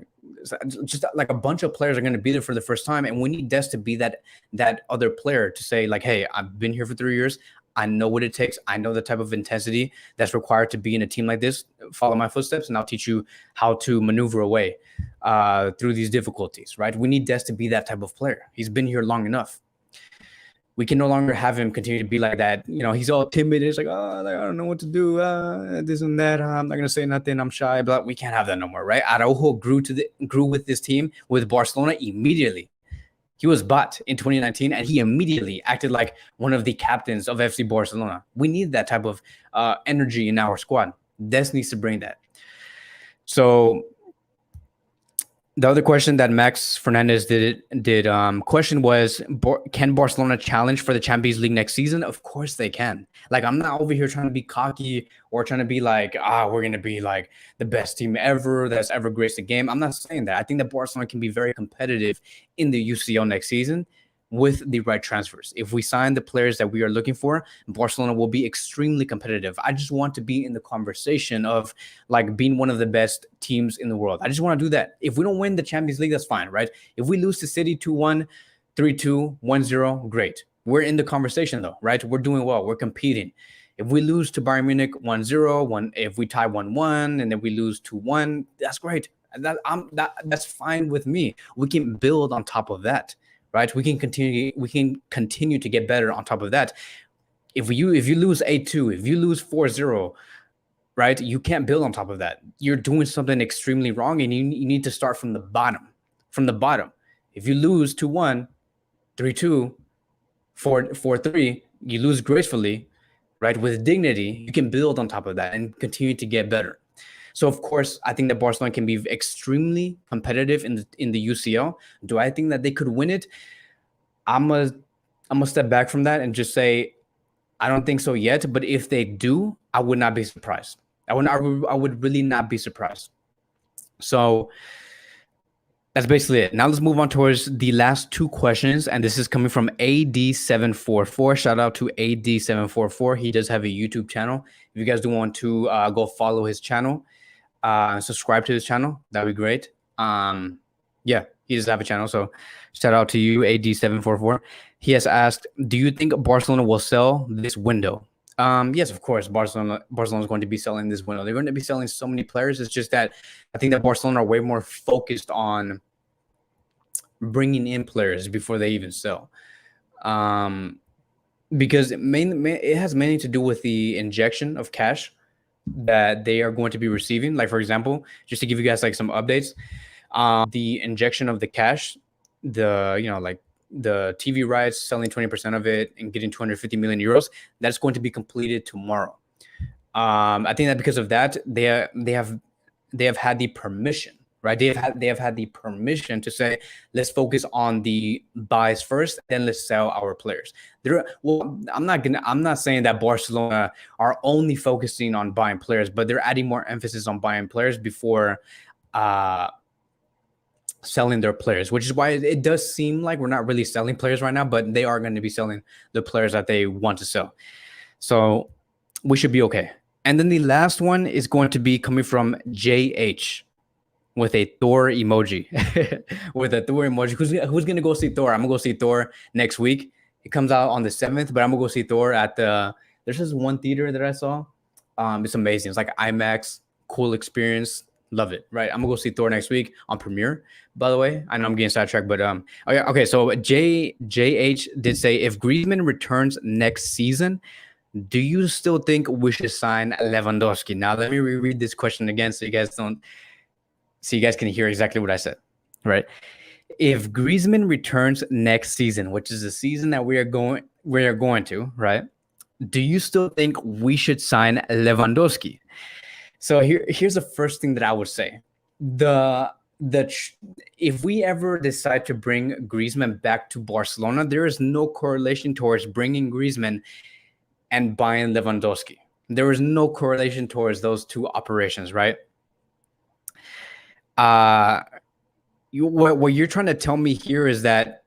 just like a bunch of players are going to be there for the first time, and we need Des to be that other player to say like, hey, I've been here for 3 years. I know what it takes. I know the type of intensity that's required to be in a team like this. Follow my footsteps, and I'll teach you how to maneuver away through these difficulties, right? We need Des to be that type of player. He's been here long enough. We can no longer have him continue to be like that. He's all timid. It's like, oh, I don't know what to do. This and that. I'm not gonna say nothing. I'm shy. But we can't have that no more, right? Araujo grew with this team with Barcelona immediately. He was bought in 2019, and he immediately acted like one of the captains of FC Barcelona. We need that type of energy in our squad. Des needs to bring that. So the other question that Max Fernandez did question was, can Barcelona challenge for the Champions League next season? Of course they can. Like, I'm not over here trying to be cocky or trying to be like, we're going to be like the best team ever that's ever graced the game. I'm not saying that. I think that Barcelona can be very competitive in the UCL next season with the right transfers. If we sign the players that we are looking for, Barcelona will be extremely competitive. I just want to be in the conversation of like being one of the best teams in the world. I just want to do that. If we don't win the Champions League, that's fine, right? If we lose to City 2-1, 3-2, 1-0, great. We're in the conversation though, right? We're doing well. We're competing. If we lose to Bayern Munich 1-0, if we tie 1-1, and then we lose 2-1, that's great. That's fine with me. We can build on top of that. Right, we can continue to get better on top of that. If you lose 8-2, if you lose 4-0, right, you can't build on top of that. You're doing something extremely wrong, and you need to start from the bottom. If you lose 2-1, 3-2, 4-3, you lose gracefully, right, with dignity. You can build on top of that and continue to get better. So, of course, I think that Barcelona can be extremely competitive in the UCL. Do I think that they could win it? I'm gonna step back from that and just say I don't think so yet. But if they do, I would not be surprised. I would really not be surprised. So that's basically it. Now let's move on towards the last two questions, and this is coming from AD744. Shout out to AD744. He does have a YouTube channel. If you guys do want to go follow his channel, subscribe to his channel, that'd be great. Yeah, he does have a channel, so shout out to you, AD744. He has asked, do you think Barcelona will sell this window? Yes, of course, Barcelona is going to be selling this window. They're going to be selling so many players. It's just that I think that Barcelona are way more focused on bringing in players before they even sell. Because it has mainly to do with the injection of cash that they are going to be receiving. Like, for example, just to give you guys like some updates, the injection of the cash, like the TV rights, selling 20% of it and getting 250 million euros, that's going to be completed tomorrow. I think that because of that, they have had the permission, right? They have had the permission to say, let's focus on the buys first, then let's sell our players. I'm not saying that Barcelona are only focusing on buying players, but they're adding more emphasis on buying players before selling their players, which is why it does seem like we're not really selling players right now, but they are going to be selling the players that they want to sell. So we should be okay. And then the last one is going to be coming from JH with a Thor emoji. With a Thor emoji. Who's going to go see Thor? I'm going to go see Thor next week. It comes out on the 7th, but I'm going to go see Thor at there's this one theater that I saw. It's amazing. It's like IMAX, cool experience. Love it, right? I'm gonna go see Thor next week on premiere. By the way, I know I'm getting sidetracked, but okay. So JH did say, if Griezmann returns next season, do you still think we should sign Lewandowski? Now let me reread this question again, so you guys can hear exactly what I said, right? If Griezmann returns next season, which is the season that we are going to, right? Do you still think we should sign Lewandowski? So here's the first thing that I would say. If we ever decide to bring Griezmann back to Barcelona, there is no correlation towards bringing Griezmann and buying Lewandowski. There is no correlation towards those two operations, right? What you're trying to tell me here is that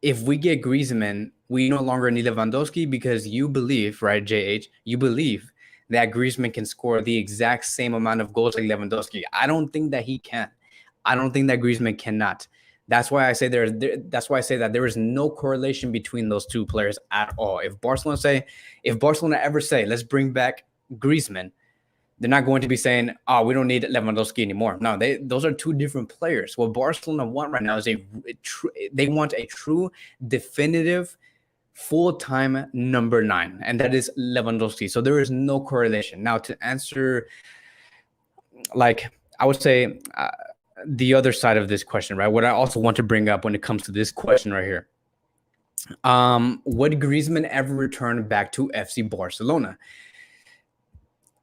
if we get Griezmann, we no longer need Lewandowski because you believe, right, JH, you believe that Griezmann can score the exact same amount of goals like Lewandowski. I don't think that he can. I don't think that Griezmann cannot. That's why I say that's why I say that there is no correlation between those two players at all. If Barcelona ever say, let's bring back Griezmann, they're not going to be saying, "Oh, we don't need Lewandowski anymore." No, those are two different players. What Barcelona want right now is they want a true, definitive, full-time number 9, and that is Lewandowski. So there is no correlation. Now, to answer, like, I would say the other side of this question, right? What I also want to bring up when it comes to this question right here. Would Griezmann ever return back to FC Barcelona?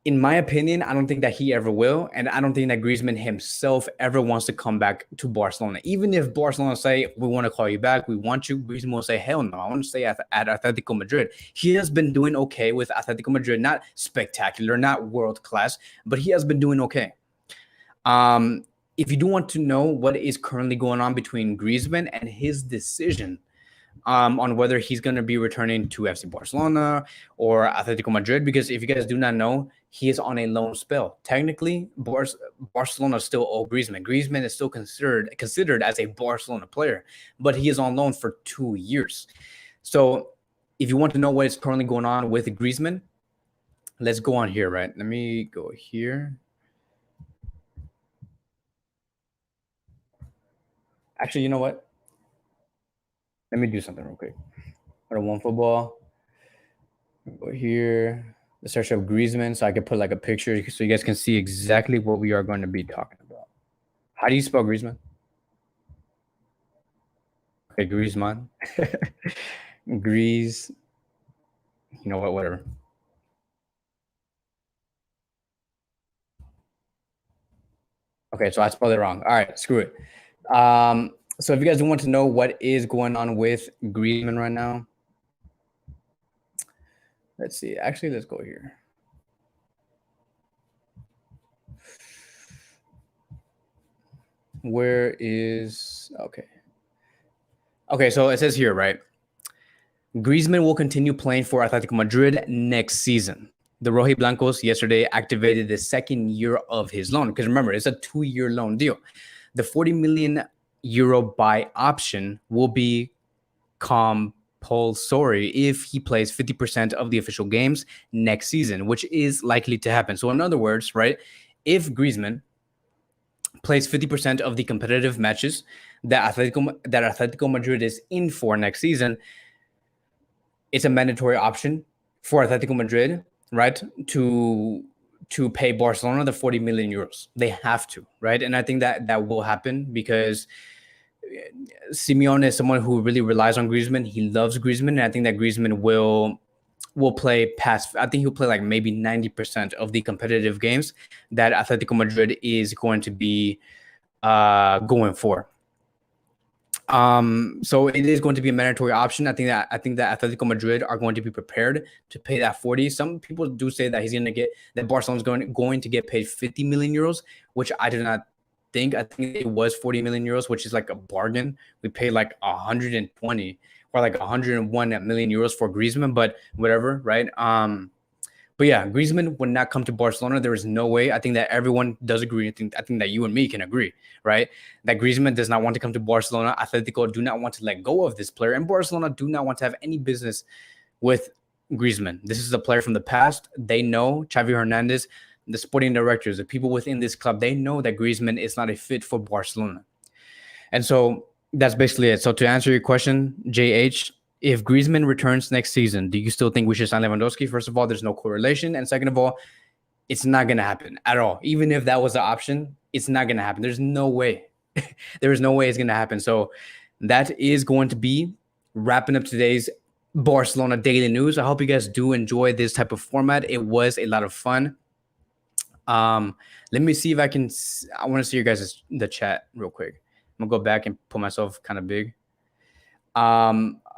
In my opinion, I don't think that he ever will, and I don't think that Griezmann himself ever wants to come back to Barcelona. Even if Barcelona say, we want to call you back, we want you, Griezmann will say, hell no, I want to stay at Atletico Madrid. He has been doing okay with Atletico Madrid, not spectacular, not world class, but he has been doing okay. If you do want to know what is currently going on between Griezmann and his decision on whether he's going to be returning to FC Barcelona or Atletico Madrid, because if you guys do not know, he is on a loan spell. Technically, Barcelona still owe Griezmann. Griezmann is still considered as a Barcelona player, but he is on loan for 2 years. So if you want to know what is currently going on with Griezmann, let's go on here, right? Let me go here. Actually, you know what? Let me do something real quick. Go to OneFootball. Go here. Let's search up Griezmann so I can put like a picture so you guys can see exactly what we are going to be talking about. How do you spell Griezmann? Okay, Griezmann. Grease. You know what? Whatever. Okay, so I spelled it wrong. All right, screw it. So if you guys do want to know what is going on with Griezmann right now, let's see. Actually, let's go here. Where is okay? Okay, so it says here, right? Griezmann will continue playing for Atletico Madrid next season. The Rojiblancos yesterday activated the second year of his loan because remember, it's a 2-year loan deal. The 40 million euro buy option will be compulsory if he plays 50% of the official games next season, which is likely to happen. So in other words, right, if Griezmann plays 50% of the competitive matches that Atletico Madrid is in for next season, it's a mandatory option for Atletico Madrid, right, to pay Barcelona the 40 million euros. They have to, right? And I think that will happen because Simeone is someone who really relies on Griezmann. He loves Griezmann, and I think that Griezmann will play past. I think he'll play like maybe 90% of the competitive games that Atletico Madrid is going to be going for. So it is going to be a mandatory option. I think that Atletico Madrid are going to be prepared to pay that 40. Some people do say that Barcelona's going to get paid 50 million euros, which I do not think. I think it was 40 million euros, which is like a bargain. We paid like 120 or like 101 million euros for Griezmann, but whatever, right? But yeah, Griezmann would not come to Barcelona. There is no way. I think that everyone does agree. I think that you and me can agree, right? That Griezmann does not want to come to Barcelona. Atletico do not want to let go of this player, and Barcelona do not want to have any business with Griezmann. This is a player from the past. They know Xavi Hernandez, the sporting directors, the people within this club. They know that Griezmann is not a fit for Barcelona, and so that's basically it. So to answer your question, JH. If Griezmann returns next season, do you still think we should sign Lewandowski? First of all, there's no correlation. And second of all, it's not going to happen at all. Even if that was the option, it's not going to happen. There's no way. There is no way it's going to happen. So that is going to be wrapping up today's Barcelona Daily News. I hope you guys do enjoy this type of format. It was a lot of fun. Let me see if I can. I want to see you guys the chat real quick. I'm going to go back and put myself kind of big.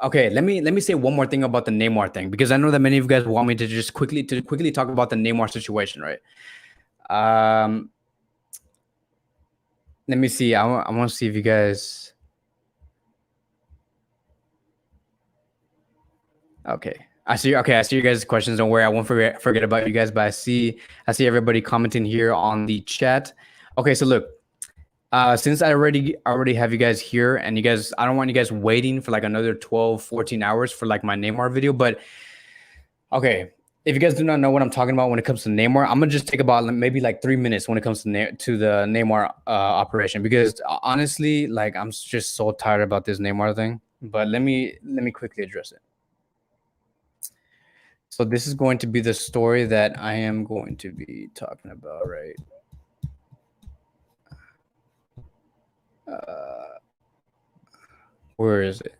Okay, let me say one more thing about the Neymar thing, because I know that many of you guys want me to just quickly talk about the Neymar situation, right? Let me see. I want to see if you guys. Okay, I see. Okay, I see you guys' questions. Don't worry, I won't forget about you guys. But I see everybody commenting here on the chat. Okay, so look, Since I already have you guys here, and you guys, I don't want you guys waiting for like another 12, 14 hours for like my Neymar video. But okay, if you guys do not know what I'm talking about when it comes to Neymar, I'm gonna just take about maybe like 3 minutes when it comes to the Neymar operation, because honestly, like I'm just so tired about this Neymar thing. But let me quickly address it. So this is going to be the story that I am going to be talking about, right? Uh, where is it?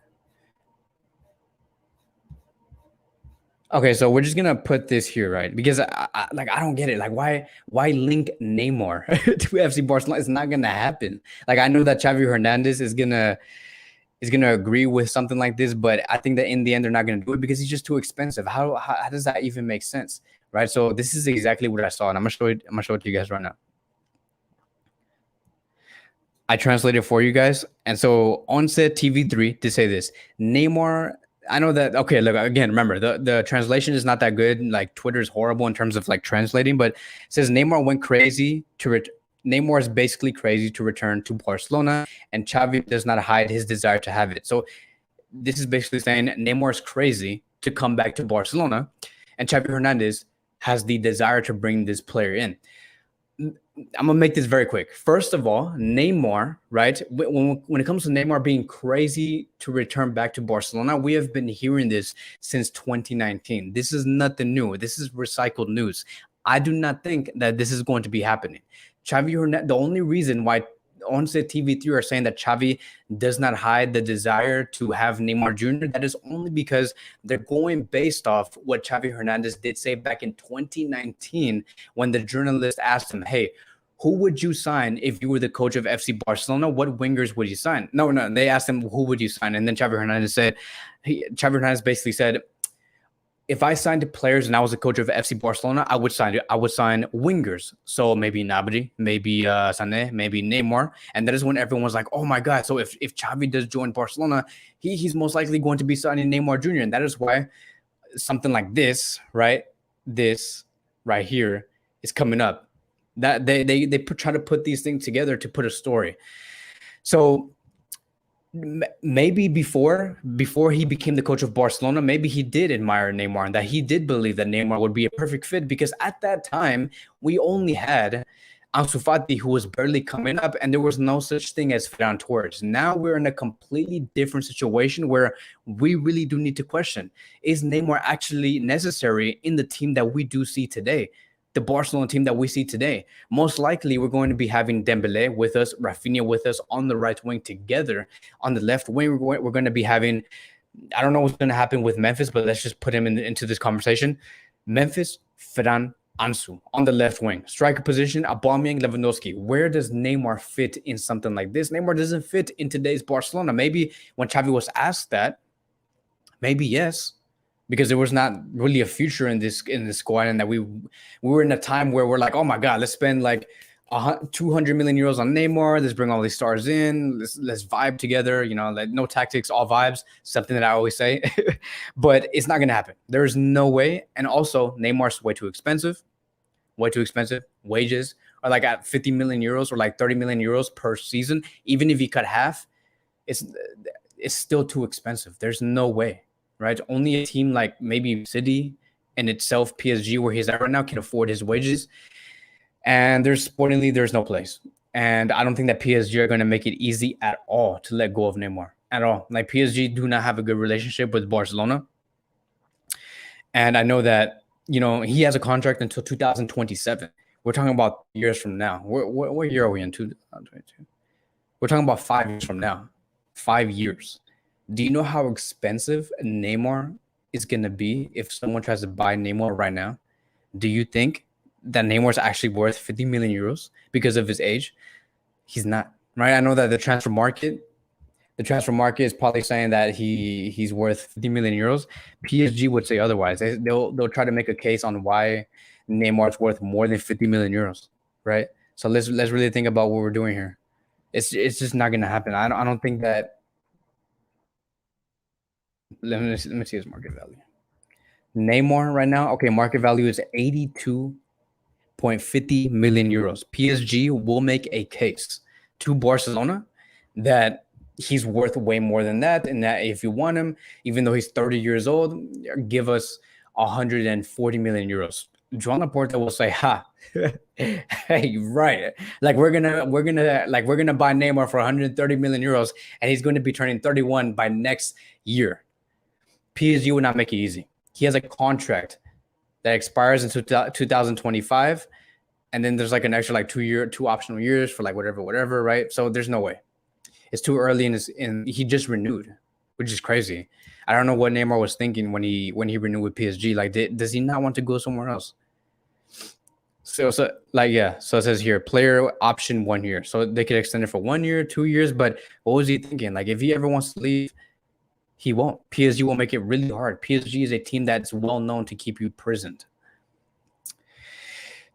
Okay, so we're just gonna put this here, right? Because like I don't get it. Like why link Neymar to FC Barcelona? It's not gonna happen. Like I know that Xavi Hernandez is gonna agree with something like this, but I think that in the end they're not gonna do it because he's just too expensive. How does that even make sense, right? So this is exactly what I saw, and I'm gonna show it to you guys right now. I translated for you guys. And so on set TV3 to say this, Neymar. I know that. Okay, look again. Remember the translation is not that good. Like Twitter is horrible in terms of like translating, but it says Neymar went crazy to Neymar is basically crazy to return to Barcelona, and Xavi does not hide his desire to have it. So this is basically saying Neymar is crazy to come back to Barcelona, and Xavi Hernandez has the desire to bring this player in. I'm gonna make this very quick. First of all, Neymar, right? When it comes to Neymar being crazy to return back to Barcelona, we have been hearing this since 2019. This is nothing new. This is recycled news. I do not think that this is going to be happening. Xavi Hernandez, the only reason why Once TV3 are saying that Xavi does not hide the desire to have Neymar Jr., that is only because they're going based off what Xavi Hernandez did say back in 2019 when the journalist asked him, hey, who would you sign if you were the coach of FC Barcelona? What wingers would you sign? No. They asked him, who would you sign? And then Xavi Hernandez said, Xavi Hernandez basically said, if I signed players and I was a coach of FC Barcelona, I would sign wingers. So maybe Nabri, maybe Sané, maybe Neymar. And that is when everyone was like, oh my God. So if Xavi does join Barcelona, he's most likely going to be signing Neymar Jr. And that is why something like this, right? This right here is coming up. That they try to put these things together to put a story. So maybe before he became the coach of Barcelona, maybe he did admire Neymar and that he did believe that Neymar would be a perfect fit, because at that time we only had Ansu Fati, who was barely coming up, and there was no such thing as Ferran Torres. Now we're in a completely different situation where we really do need to question, is Neymar actually necessary in the team that we do see today? The Barcelona team that we see today. Most likely, we're going to be having Dembele with us, Rafinha with us on the right wing together. On the left wing, we're going to be having, I don't know what's going to happen with Memphis, but let's just put him into this conversation. Memphis, Ferran, Ansu on the left wing. Striker position, Aubameyang, Lewandowski. Where does Neymar fit in something like this? Neymar doesn't fit in today's Barcelona. Maybe when Xavi was asked that, maybe yes, because there was not really a future in this squad, and that we were in a time where we're like, oh my God, let's spend like 200 million euros on Neymar. Let's bring all these stars in. Let's vibe together. You know, like no tactics, all vibes. Something that I always say, but it's not gonna happen. There's no way. And also, Neymar's way too expensive. Way too expensive. Wages are like at 50 million euros or like 30 million euros per season. Even if you cut half, it's still too expensive. There's no way. Right? Only a team like maybe City and itself, PSG, where he's at right now, can afford his wages. And sportingly, there's no place. And I don't think that PSG are going to make it easy at all to let go of Neymar at all. Like PSG do not have a good relationship with Barcelona. And I know that, you know, he has a contract until 2027. We're talking about years from now. What year are we in? 2022. We're talking about 5 years from now. 5 years. Do you know how expensive Neymar is going to be if someone tries to buy Neymar right now? Do you think that Neymar is actually worth 50 million euros because of his age? He's not, right? I know that the transfer market is probably saying that he's worth 50 million euros. PSG would say otherwise. They'll try to make a case on why Neymar is worth more than 50 million euros, right? So let's really think about what we're doing here. It's just not going to happen. I don't think that. Let me see his market value. Neymar right now, okay, market value is 82.50 million euros. PSG will make a case to Barcelona, that he's worth way more than that, and that if you want him, even though he's 30 years old, give us 140 million euros. Joan Laporta will say, "Ha, hey, right? Like we're gonna buy Neymar for 130 million euros, and he's going to be turning 31 by next year." PSG will not make it easy. He has a contract that expires in 2025, and then there's like an extra like 2 optional years for like whatever, right? So there's no way. It's too early in he just renewed, which is crazy. I don't know what Neymar was thinking when he renewed with PSG. Like, does he not want to go somewhere else? So it says here, player option 1 year. So they could extend it for 1 year, 2 years. But what was he thinking? Like, if he ever wants to leave, he won't. PSG will make it really hard. PSG is a team that's well known to keep you imprisoned.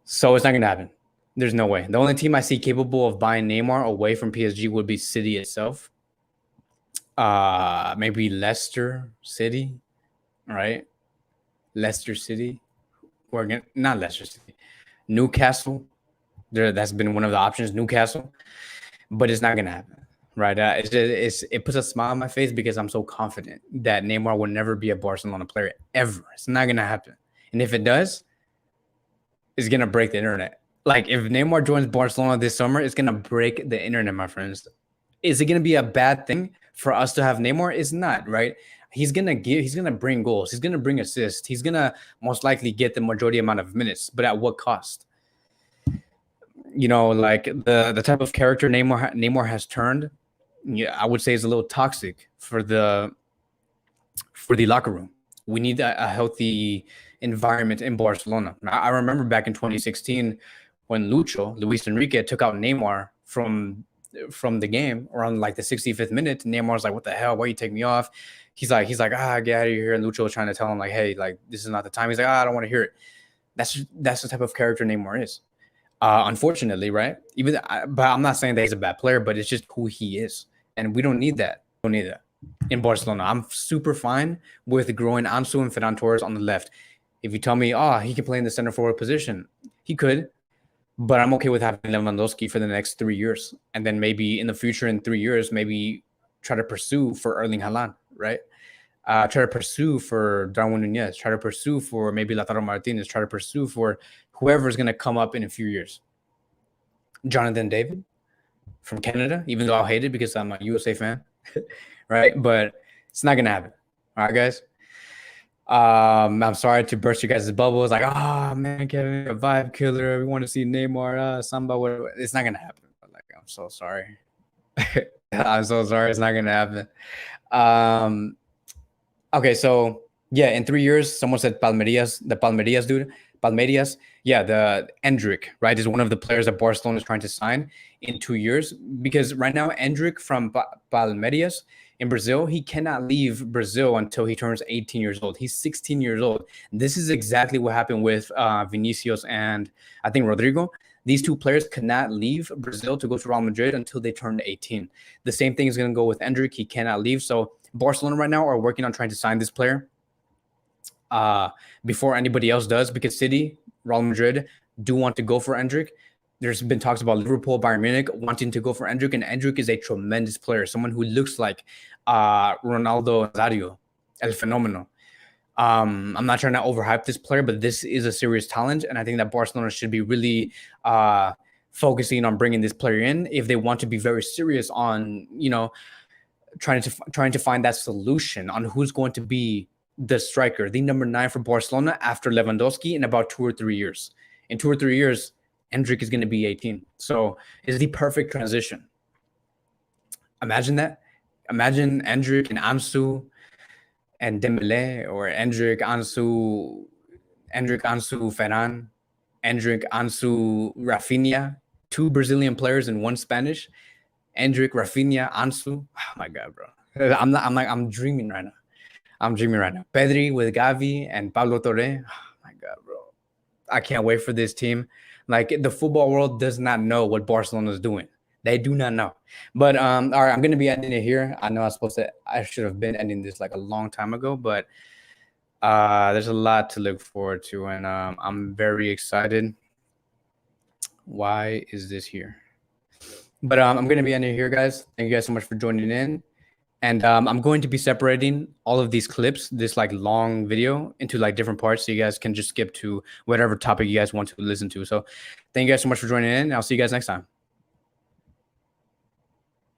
So it's not going to happen. There's no way. The only team I see capable of buying Neymar away from PSG would be City itself. Maybe Leicester City, right? Leicester City. Or not Leicester City. Newcastle. That's been one of the options, Newcastle. But it's not going to happen. Right, it puts a smile on my face because I'm so confident that Neymar will never be a Barcelona player ever. It's not gonna happen, and if it does, it's gonna break the internet. Like if Neymar joins Barcelona this summer, it's gonna break the internet, my friends. Is it gonna be a bad thing for us to have Neymar? It's not, right? He's gonna bring goals. He's gonna bring assists. He's gonna most likely get the majority amount of minutes, but at what cost? Like the type of character Neymar has turned. Yeah, I would say is a little toxic for the locker room. We need a healthy environment in Barcelona. I remember back in 2016 when Luis Enrique took out Neymar from the game around like the 65th minute. Neymar's like, "What the hell? Why you take me off?" He's like, get out of here. And Lucho was trying to tell him like, "Hey, like this is not the time." He's like, "I don't want to hear it." That's the type of character Neymar is. Unfortunately, right? But I'm not saying that he's a bad player, but it's just who he is, and we don't need that. We don't need that in Barcelona. I'm super fine with growing Ansu and Ferran Torres on the left. If you tell me, he can play in the center forward position, he could, but I'm okay with having Lewandowski for the next 3 years, and then maybe in the future, in 3 years, maybe try to pursue for Erling Haaland, right? Try to pursue for Darwin Nunez. Try to pursue for maybe Lautaro Martinez. Try to pursue for whoever's going to come up in a few years. Jonathan David from Canada, even though I'll hate it because I'm a USA fan, right? But it's not going to happen. All right, guys? I'm sorry to burst your guys' bubbles. Like, man, Kevin, a vibe killer. We want to see Neymar, Samba, whatever. It's not going to happen. Like, I'm so sorry. I'm so sorry. It's not going to happen. Okay, so yeah, in 3 years, someone said Palmeiras, the Palmeiras dude. Palmeiras, yeah, the Endrick, right, is one of the players that Barcelona is trying to sign in 2 years. Because right now, Endrick from Palmeiras in Brazil, he cannot leave Brazil until he turns 18 years old. He's 16 years old. This is exactly what happened with Vinicius and I think Rodrigo. These two players cannot leave Brazil to go to Real Madrid until they turn 18. The same thing is going to go with Endrick. He cannot leave. So Barcelona right now are working on trying to sign this player before anybody else does, because City, Real Madrid do want to go for Endrick. There's been talks about Liverpool, Bayern Munich wanting to go for Endrick, and Endrick is a tremendous player, someone who looks like Ronaldo Nazario, El Fenomeno. I'm not trying to overhype this player, but this is a serious talent, and I think that Barcelona should be really focusing on bringing this player in if they want to be very serious on, trying to find that solution on who's going to be the striker, the number 9 for Barcelona after Lewandowski in about 2 or 3 years. In 2 or 3 years, Endrick is going to be 18. So it's the perfect transition. Imagine that. Imagine Endrick and Ansu and Dembele, or Endrick, Ansu, Ferran, Endrick, Ansu, Rafinha, 2 Brazilian players and 1 Spanish. Endrick, Rafinha, Ansu. Oh my God, bro. I'm dreaming right now. Pedri with Gavi and Pablo Torre. Oh my God, bro. I can't wait for this team. Like, the football world does not know what Barcelona is doing. They do not know. But all right, I'm gonna be ending it here. I know I should have been ending this like a long time ago, but there's a lot to look forward to, and I'm very excited. Why is this here? But I'm going to be ending here, guys. Thank you guys so much for joining in. And I'm going to be separating all of these clips, this like long video, into like different parts, so you guys can just skip to whatever topic you guys want to listen to. So thank you guys so much for joining in. I'll see you guys next time.